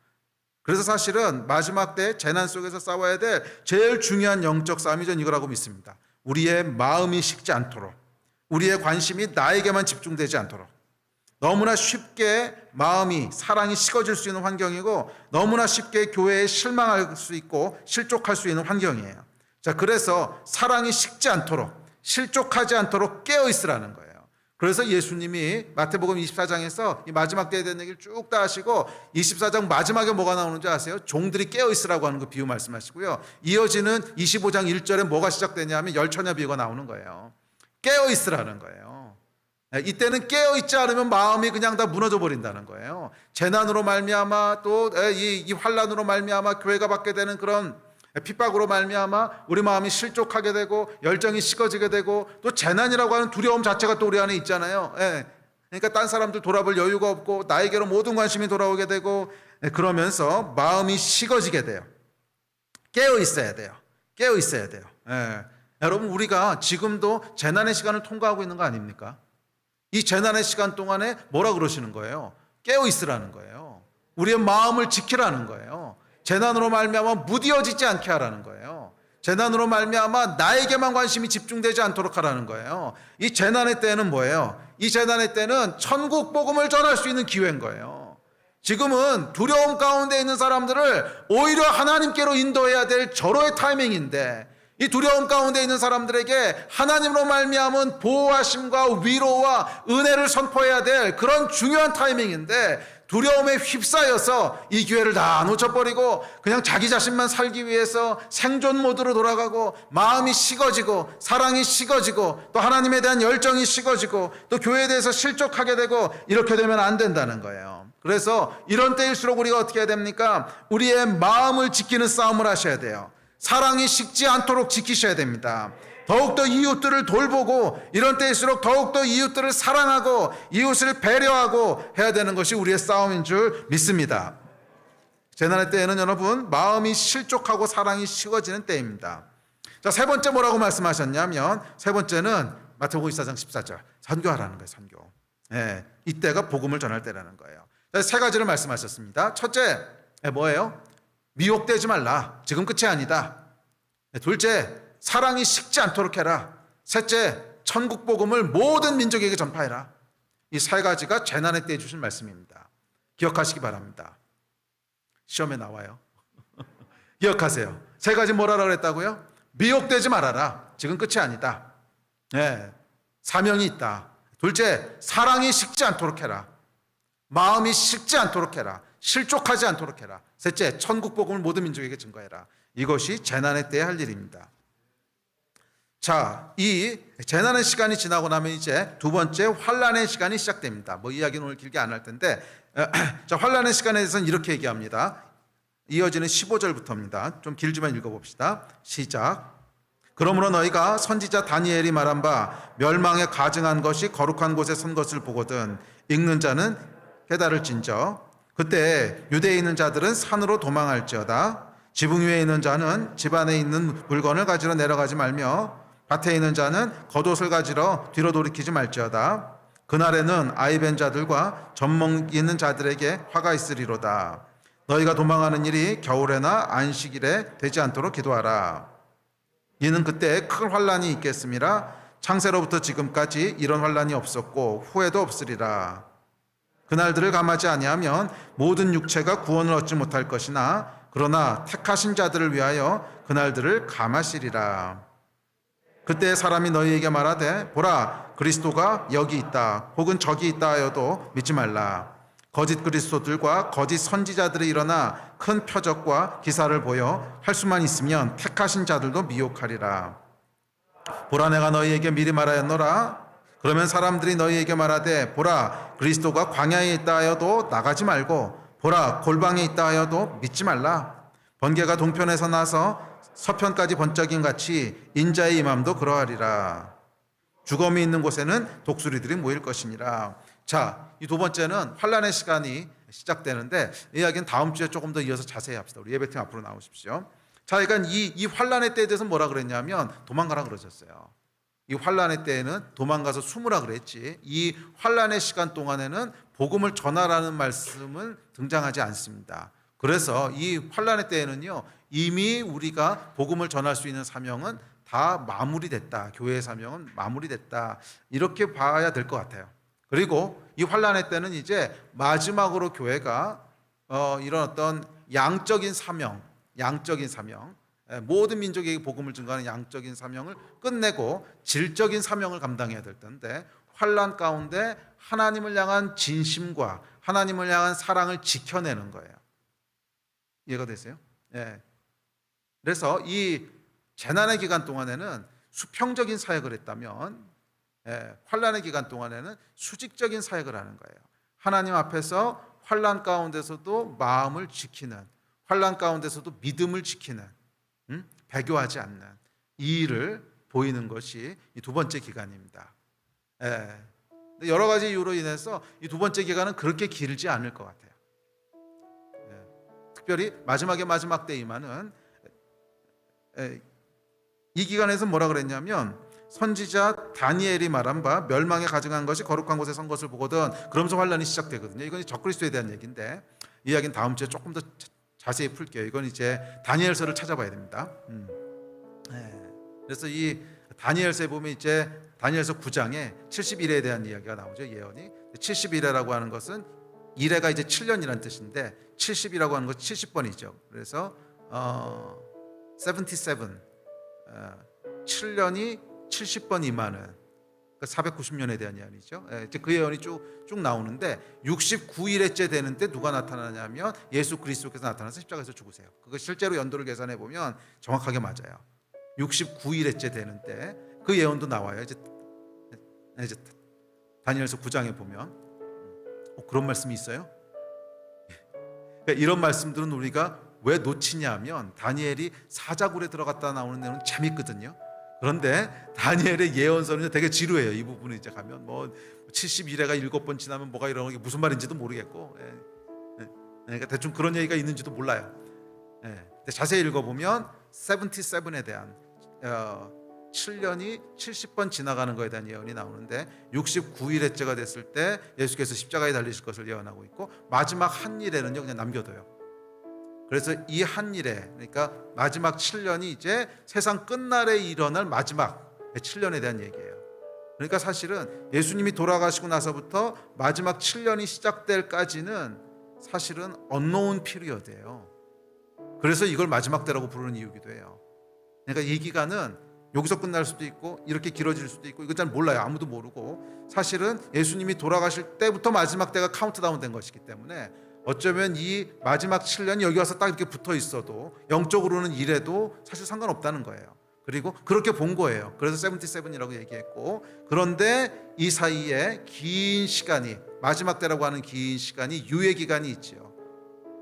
그래서 사실은 마지막 때 재난 속에서 싸워야 될 제일 중요한 영적 싸움이 전 이거라고 믿습니다. 우리의 마음이 식지 않도록, 우리의 관심이 나에게만 집중되지 않도록. 너무나 쉽게 마음이, 사랑이 식어질 수 있는 환경이고, 너무나 쉽게 교회에 실망할 수 있고 실족할 수 있는 환경이에요. 자, 그래서 사랑이 식지 않도록, 실족하지 않도록 깨어있으라는 거예요. 그래서 예수님이 마태복음 24장에서 이 마지막 때에 대한 얘기를 쭉 다 하시고 24장 마지막에 뭐가 나오는지 아세요? 종들이 깨어있으라고 하는 그 비유 말씀하시고요. 이어지는 25장 1절에 뭐가 시작되냐면 열처녀 비유가 나오는 거예요. 깨어있으라는 거예요. 이때는 깨어있지 않으면 마음이 그냥 다 무너져 버린다는 거예요. 재난으로 말미암아, 또 이 환난으로 말미암아 교회가 받게 되는 그런 핍박으로 말미암아 우리 마음이 실족하게 되고 열정이 식어지게 되고, 또 재난이라고 하는 두려움 자체가 또 우리 안에 있잖아요. 그러니까 딴 사람들 돌아볼 여유가 없고 나에게로 모든 관심이 돌아오게 되고, 그러면서 마음이 식어지게 돼요. 깨어 있어야 돼요. 깨어 있어야 돼요. 여러분, 우리가 지금도 재난의 시간을 통과하고 있는 거 아닙니까? 이 재난의 시간 동안에 뭐라 그러시는 거예요? 깨어 있으라는 거예요. 우리의 마음을 지키라는 거예요. 재난으로 말미암아 무디어지지 않게 하라는 거예요. 재난으로 말미암아 나에게만 관심이 집중되지 않도록 하라는 거예요. 이 재난의 때는 뭐예요? 이 재난의 때는 천국 복음을 전할 수 있는 기회인 거예요. 지금은 두려움 가운데 있는 사람들을 오히려 하나님께로 인도해야 될 절호의 타이밍인데, 이 두려움 가운데 있는 사람들에게 하나님으로 말미암은 보호하심과 위로와 은혜를 선포해야 될 그런 중요한 타이밍인데, 두려움에 휩싸여서 이 기회를 다 놓쳐버리고 그냥 자기 자신만 살기 위해서 생존 모드로 돌아가고, 마음이 식어지고 사랑이 식어지고 또 하나님에 대한 열정이 식어지고 또 교회에 대해서 실족하게 되고, 이렇게 되면 안 된다는 거예요. 그래서 이런 때일수록 우리가 어떻게 해야 됩니까? 우리의 마음을 지키는 싸움을 하셔야 돼요. 사랑이 식지 않도록 지키셔야 됩니다. 더욱더 이웃들을 돌보고, 이런 때일수록 더욱더 이웃들을 사랑하고 이웃을 배려하고 해야 되는 것이 우리의 싸움인 줄 믿습니다. 재난의 때에는 여러분 마음이 실족하고 사랑이 식어지는 때입니다. 자, 세 번째 뭐라고 말씀하셨냐면 세 번째는 마태복음 24장 14절 선교하라는 거예요. 선교. 예, 이때가 복음을 전할 때라는 거예요. 세 가지를 말씀하셨습니다. 첫째, 뭐예요? 미혹되지 말라. 지금 끝이 아니다. 둘째, 사랑이 식지 않도록 해라. 셋째, 천국 복음을 모든 민족에게 전파해라. 이 세 가지가 재난의 때에 주신 말씀입니다. 기억하시기 바랍니다. 시험에 나와요. 기억하세요. 세 가지 뭐라고 그랬다고요? 미혹되지 말아라. 지금 끝이 아니다. 네, 사명이 있다. 둘째, 사랑이 식지 않도록 해라. 마음이 식지 않도록 해라. 실족하지 않도록 해라. 셋째, 천국 복음을 모든 민족에게 증거해라. 이것이 재난의 때에 할 일입니다. 자, 이 재난의 시간이 지나고 나면 이제 두 번째 환난의 시간이 시작됩니다. 뭐 이야기는 오늘 길게 안 할 텐데, 자, 환난의 시간에 대해서는 이렇게 얘기합니다. 이어지는 15절부터입니다. 좀 길지만 읽어봅시다. 시작. 그러므로 너희가 선지자 다니엘이 말한 바 멸망에 가증한 것이 거룩한 곳에 선 것을 보거든 읽는 자는 깨달을진저. 그때 유대에 있는 자들은 산으로 도망할지어다. 지붕 위에 있는 자는 집 안에 있는 물건을 가지러 내려가지 말며 밭에 있는 자는 겉옷을 가지러 뒤로 돌이키지 말지어다. 그날에는 아이벤 자들과 젖먹이는 자들에게 화가 있으리로다. 너희가 도망하는 일이 겨울에나 안식일에 되지 않도록 기도하라. 이는 그때 큰 환난이 있겠음이라. 창세로부터 지금까지 이런 환난이 없었고 후에도 없으리라. 그날들을 감하지 아니하면 모든 육체가 구원을 얻지 못할 것이나 그러나 택하신 자들을 위하여 그날들을 감하시리라. 그때 사람이 너희에게 말하되 보라 그리스도가 여기 있다 혹은 저기 있다 하여도 믿지 말라. 거짓 그리스도들과 거짓 선지자들이 일어나 큰 표적과 기사를 보여 할 수만 있으면 택하신 자들도 미혹하리라. 보라 내가 너희에게 미리 말하였노라. 그러면 사람들이 너희에게 말하되 보라 그리스도가 광야에 있다 하여도 나가지 말고 보라 골방에 있다 하여도 믿지 말라. 번개가 동편에서 나서 서편까지 번쩍임 같이 인자의 임함도 그러하리라. 죽음이 있는 곳에는 독수리들이 모일 것이니라. 자, 이 두 번째는 환난의 시간이 시작되는데 이 이야기는 다음 주에 조금 더 이어서 자세히 합시다. 우리 예배팀 앞으로 나오십시오. 자, 그러니까 이 환난의 때에 대해서 뭐라 그랬냐면 도망가라 그러셨어요. 이 환난의 때에는 도망가서 숨으라 그랬지. 이 환난의 시간 동안에는 복음을 전하라는 말씀은 등장하지 않습니다. 그래서 이 환난의 때에는요 이미 우리가 복음을 전할 수 있는 사명은 다 마무리됐다. 교회의 사명은 마무리됐다. 이렇게 봐야 될 것 같아요. 그리고 이 환난의 때는 이제 마지막으로 교회가 이런 어떤 양적인 사명, 모든 민족에게 복음을 증거하는 양적인 사명을 끝내고 질적인 사명을 감당해야 될 텐데 환난 가운데 하나님을 향한 진심과 하나님을 향한 사랑을 지켜내는 거예요. 이해가 되세요? 예. 그래서 이 재난의 기간 동안에는 수평적인 사역을 했다면 환난의 기간 동안에는 수직적인 사역을 하는 거예요. 하나님 앞에서 환난 가운데서도 마음을 지키는, 환난 가운데서도 믿음을 지키는, 배교하지 않는 이 일을 보이는 것이 이 두 번째 기간입니다. 여러 가지 이유로 인해서 이 두 번째 기간은 그렇게 길지 않을 것 같아요. 특별히 마지막 때이만은 이 기간에서 뭐라 그랬냐면 선지자 다니엘이 말한 바 멸망에 가증한 것이 거룩한 곳에 선 것을 보거든 그러면서 환란이 시작되거든요. 이건 적그리스도에 대한 얘기인데 이 이야기는 다음 주에 조금 더 자세히 풀게요. 이건 이제 다니엘서를 찾아봐야 됩니다. 그래서 이 다니엘서에 보면 이제 다니엘서 9장에 70일에 대한 이야기가 나오죠. 예언이 70일이라고 하는 것은 일해가 이제 7년이라는 뜻인데 70이라고 하는 것은 70번이죠. 그래서 77 7년이 70번 임하는 그러니까 490년에 대한 예언이죠. 이제 그 예언이 쭉 나오는데 69일째 되는 때 누가 나타나냐면 예수 그리스도께서 나타나서 십자가에서 죽으세요. 그거 실제로 연도를 계산해 보면 정확하게 맞아요. 69일째 되는 때 그 예언도 나와요. 이제 다니엘서 9장에 보면 그런 말씀이 있어요. 그러니까 이런 말씀들은 우리가 왜 놓치냐면 다니엘이 사자굴에 들어갔다 나오는 내용은 재밌거든요. 그런데 다니엘의 예언서는 되게 지루해요. 이 부분을 이제 가면 뭐 71회가 7번 지나면 뭐가 이런 게 무슨 말인지도 모르겠고, 그러니까 대충 그런 얘기가 있는지도 몰라요. 근데 자세히 읽어보면 77에 대한 7년이 70번 지나가는 거에 대한 예언이 나오는데 69일째가 됐을 때 예수께서 십자가에 달리실 것을 예언하고 있고 마지막 한 일에는요 그냥 남겨둬요. 그래서 이 한 일에 그러니까 마지막 7년이 이제 세상 끝날에 일어날 마지막 7년에 대한 얘기예요. 그러니까 사실은 예수님이 돌아가시고 나서부터 마지막 7년이 시작될까지는 사실은 unknown period예요. 그래서 이걸 마지막 때라고 부르는 이유기도 해요. 그러니까 이 기간은 여기서 끝날 수도 있고 이렇게 길어질 수도 있고 이거 잘 몰라요. 아무도 모르고 사실은 예수님이 돌아가실 때부터 마지막 때가 카운트다운 된 것이기 때문에 어쩌면 이 마지막 7년이 여기 와서 딱 이렇게 붙어 있어도 영적으로는 이래도 사실 상관없다는 거예요. 그리고 그렇게 본 거예요. 그래서 77이라고 얘기했고 그런데 이 사이에 긴 시간이 마지막 때라고 하는 긴 시간이 유예 기간이 있지요.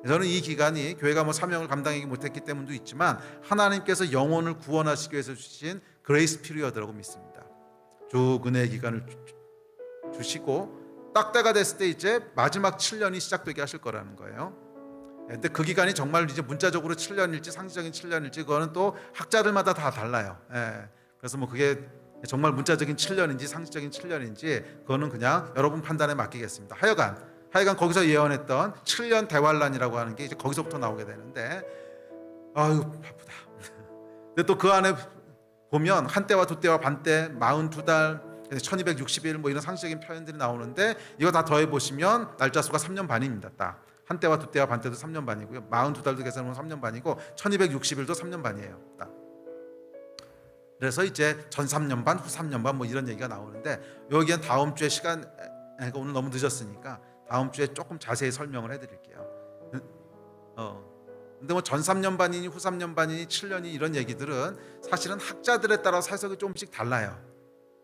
저는 이 기간이 교회가 뭐 사명을 감당하지 못했기 때문도 있지만 하나님께서 영혼을 구원하시기 위해서 주신 그레이스 피리어드라고 믿습니다. 쭉 은혜의 기간을 주시고 딱 때가 됐을 때 이제 마지막 7년이 시작되게 하실 거라는 거예요. 근데 그 기간이 정말 이제 문자적으로 7년일지 상징적인 7년일지 그거는 또 학자들마다 다 달라요. 그래서 뭐 그게 정말 문자적인 7년인지 상징적인 7년인지 그거는 그냥 여러분 판단에 맡기겠습니다. 하여간 거기서 예언했던 7년 대환란이라고 하는 게 이제 거기서부터 나오게 되는데 아유 바쁘다. 근데 또 그 안에 보면 한때와 두때와 반때 42달 1260일 뭐 이런 상식적인 표현들이 나오는데 이거 다 더해 보시면 날짜 수가 3년 반입니다. 딱 한때와 두때와 반때도 3년 반이고요. 42달도 계산하면 3년 반이고 1260일도 3년 반이에요. 딱. 그래서 이제 전 3년 반, 후 3년 반 뭐 이런 얘기가 나오는데 여기엔 다음 주에 시간 오늘 너무 늦었으니까 다음 주에 조금 자세히 설명을 해드릴게요. 근데 뭐 전 3년 반이니 후 3년 반이니 7년이 이런 얘기들은 사실은 학자들에 따라 해석이 조금씩 달라요.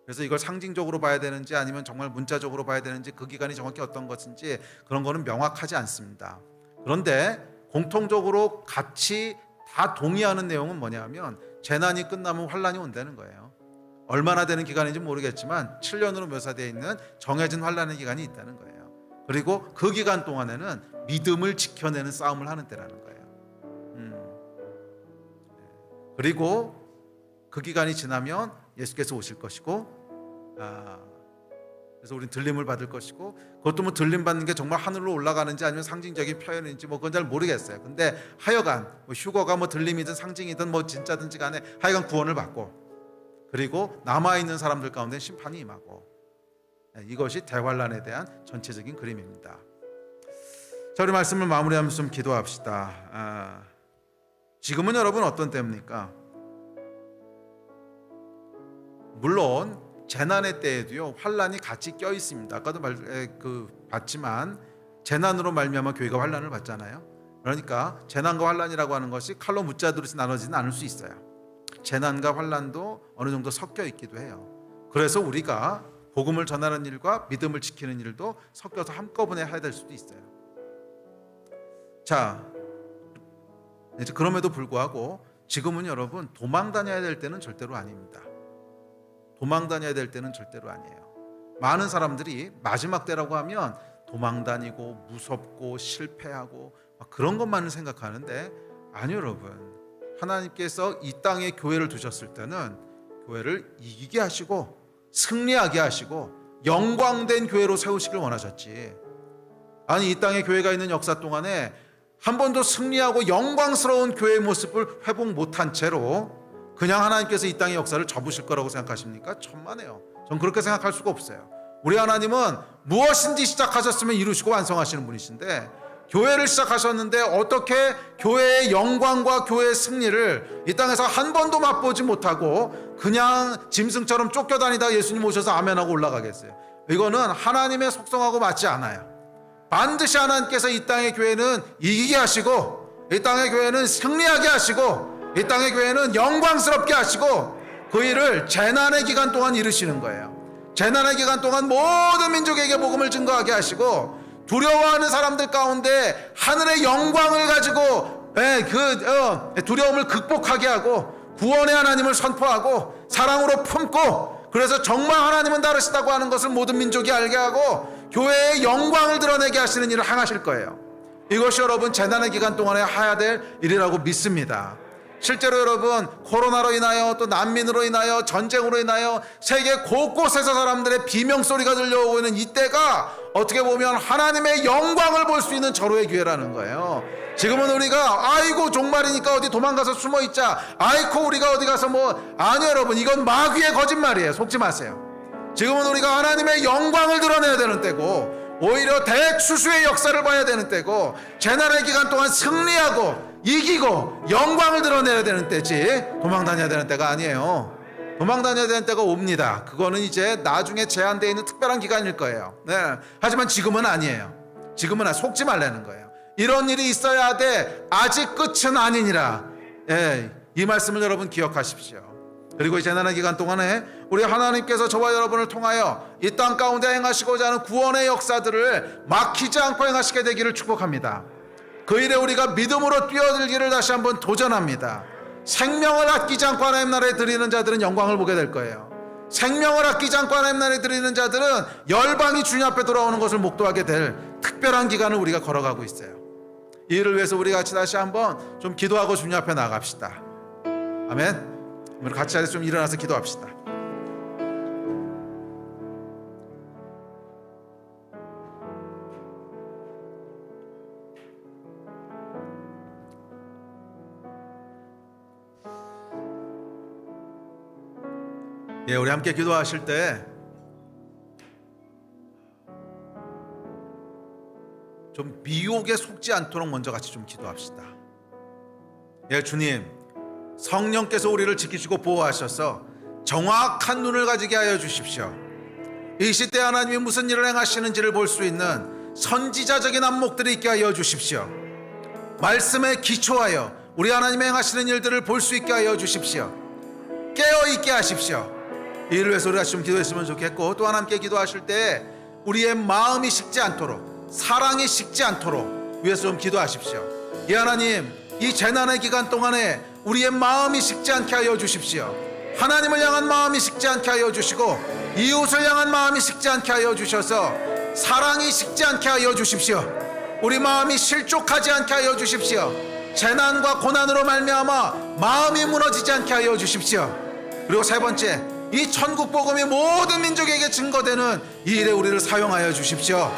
그래서 이걸 상징적으로 봐야 되는지 아니면 정말 문자적으로 봐야 되는지 그 기간이 정확히 어떤 것인지 그런 거는 명확하지 않습니다. 그런데 공통적으로 같이 다 동의하는 내용은 뭐냐면 재난이 끝나면 환란이 온다는 거예요. 얼마나 되는 기간인지 모르겠지만 7년으로 묘사되어 있는 정해진 환란의 기간이 있다는 거예요. 그리고 그 기간 동안에는 믿음을 지켜내는 싸움을 하는 때라는 거예요. 그리고 그 기간이 지나면 예수께서 오실 것이고 그래서 우리는 들림을 받을 것이고 그것도 뭐 들림 받는 게 정말 하늘로 올라가는지 아니면 상징적인 표현인지 뭐 그건 잘 모르겠어요. 근데 하여간 뭐 휴거가 뭐 들림이든 상징이든 뭐 진짜든지 간에 하여간 구원을 받고 그리고 남아있는 사람들 가운데 심판이 임하고 이것이 대환란에 대한 전체적인 그림입니다. 자, 우리 말씀을 마무리하면서 좀 기도합시다. 지금은 여러분 어떤 때입니까? 물론 재난의 때에도요 환란이 같이 껴 있습니다. 아까도 봤지만 재난으로 말미암아 교회가 환란을 받잖아요. 그러니까 재난과 환란이라고 하는 것이 칼로 무자루로 나눠지는 않을 수 있어요. 재난과 환란도 어느 정도 섞여 있기도 해요. 그래서 우리가 복음을 전하는 일과 믿음을 지키는 일도 섞여서 한꺼번에 해야 될 수도 있어요. 자, 이제 그럼에도 불구하고 지금은 여러분 도망 다녀야 될 때는 절대로 아닙니다. 도망 다녀야 될 때는 절대로 아니에요. 많은 사람들이 마지막 때라고 하면 도망 다니고 무섭고 실패하고 그런 것만을 생각하는데 아니요 여러분. 하나님께서 이 땅에 교회를 두셨을 때는 교회를 이기게 하시고 승리하게 하시고 영광된 교회로 세우시길 원하셨지. 아니 이 땅에 교회가 있는 역사 동안에 한 번도 승리하고 영광스러운 교회의 모습을 회복 못한 채로 그냥 하나님께서 이 땅의 역사를 접으실 거라고 생각하십니까? 천만에요. 전 그렇게 생각할 수가 없어요. 우리 하나님은 무엇인지 시작하셨으면 이루시고 완성하시는 분이신데 교회를 시작하셨는데 어떻게 교회의 영광과 교회의 승리를 이 땅에서 한 번도 맛보지 못하고 그냥 짐승처럼 쫓겨다니다 예수님 오셔서 아멘하고 올라가겠어요? 이거는 하나님의 속성하고 맞지 않아요. 반드시 하나님께서 이 땅의 교회는 이기게 하시고 이 땅의 교회는 승리하게 하시고 이 땅의 교회는 영광스럽게 하시고 그 일을 재난의 기간 동안 이루시는 거예요. 재난의 기간 동안 모든 민족에게 복음을 증거하게 하시고 두려워하는 사람들 가운데 하늘의 영광을 가지고 두려움을 극복하게 하고 구원의 하나님을 선포하고 사랑으로 품고 그래서 정말 하나님은 다르시다고 하는 것을 모든 민족이 알게 하고 교회의 영광을 드러내게 하시는 일을 행하실 거예요. 이것이 여러분 재난의 기간 동안에 해야 될 일이라고 믿습니다. 실제로 여러분, 코로나로 인하여 또 난민으로 인하여 전쟁으로 인하여 세계 곳곳에서 사람들의 비명소리가 들려오고 있는 이때가 어떻게 보면 하나님의 영광을 볼 수 있는 절호의 기회라는 거예요. 지금은 우리가 아이고 종말이니까 어디 도망가서 숨어 있자, 아이고 우리가 어디 가서 아니요 여러분, 이건 마귀의 거짓말이에요. 속지 마세요. 지금은 우리가 하나님의 영광을 드러내야 되는 때고, 오히려 대추수의 역사를 봐야 되는 때고, 재난의 기간 동안 승리하고 이기고 영광을 드러내야 되는 때지, 도망 다녀야 되는 때가 아니에요. 도망 다녀야 되는 때가 옵니다. 그거는 이제 나중에 제한되어 있는 특별한 기간일 거예요. 네. 하지만 지금은 아니에요. 지금은 속지 말라는 거예요. 이런 일이 있어야 돼. 아직 끝은 아니니라. 예, 이 말씀을 여러분 기억하십시오. 그리고 이 재난의 기간 동안에 우리 하나님께서 저와 여러분을 통하여 이 땅 가운데 행하시고자 하는 구원의 역사들을 막히지 않고 행하시게 되기를 축복합니다. 그 일에 우리가 믿음으로 뛰어들기를 다시 한번 도전합니다. 생명을 아끼지 않고 하나님 나라에 드리는 자들은 영광을 보게 될 거예요. 생명을 아끼지 않고 하나님 나라에 드리는 자들은 열방이 주님 앞에 돌아오는 것을 목도하게 될 특별한 기간을 우리가 걸어가고 있어요. 이 일을 위해서 우리 같이 다시 한번 좀 기도하고 주님 앞에 나아갑시다. 아멘. 우리 같이 자리에서 좀 일어나서 기도합시다. 예, 우리 함께 기도하실 때 좀 미혹에 속지 않도록 먼저 같이 좀 기도합시다. 예, 주님, 성령께서 우리를 지키시고 보호하셔서 정확한 눈을 가지게 하여 주십시오. 이 시대 하나님이 무슨 일을 행하시는지를 볼 수 있는 선지자적인 안목들이 있게 하여 주십시오. 말씀에 기초하여 우리 하나님이 행하시는 일들을 볼 수 있게 하여 주십시오. 깨어있게 하십시오. 이 일을 위해서 우리가 좀 기도했으면 좋겠고, 또 하나님께 기도하실 때 우리의 마음이 식지 않도록, 사랑이 식지 않도록 위해서 좀 기도하십시오. 이 하나님, 이 재난의 기간 동안에 우리의 마음이 식지 않게 하여 주십시오. 하나님을 향한 마음이 식지 않게 하여 주시고, 이웃을 향한 마음이 식지 않게 하여 주셔서 사랑이 식지 않게 하여 주십시오. 우리 마음이 실족하지 않게 하여 주십시오. 재난과 고난으로 말미암아 마음이 무너지지 않게 하여 주십시오. 그리고 세 번째, 이 천국 복음이 모든 민족에게 증거되는 이 일에 우리를 사용하여 주십시오.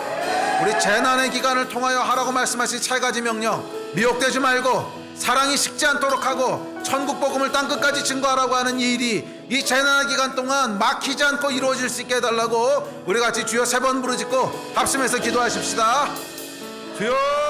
우리 재난의 기간을 통하여 하라고 말씀하신 세 가지 명령, 미혹되지 말고 사랑이 식지 않도록 하고 천국 복음을 땅끝까지 증거하라고 하는 이 일이 이 재난의 기간 동안 막히지 않고 이루어질 수 있게 해달라고 우리 같이 주여 세 번 부르짖고 합심해서 기도하십시다. 주여.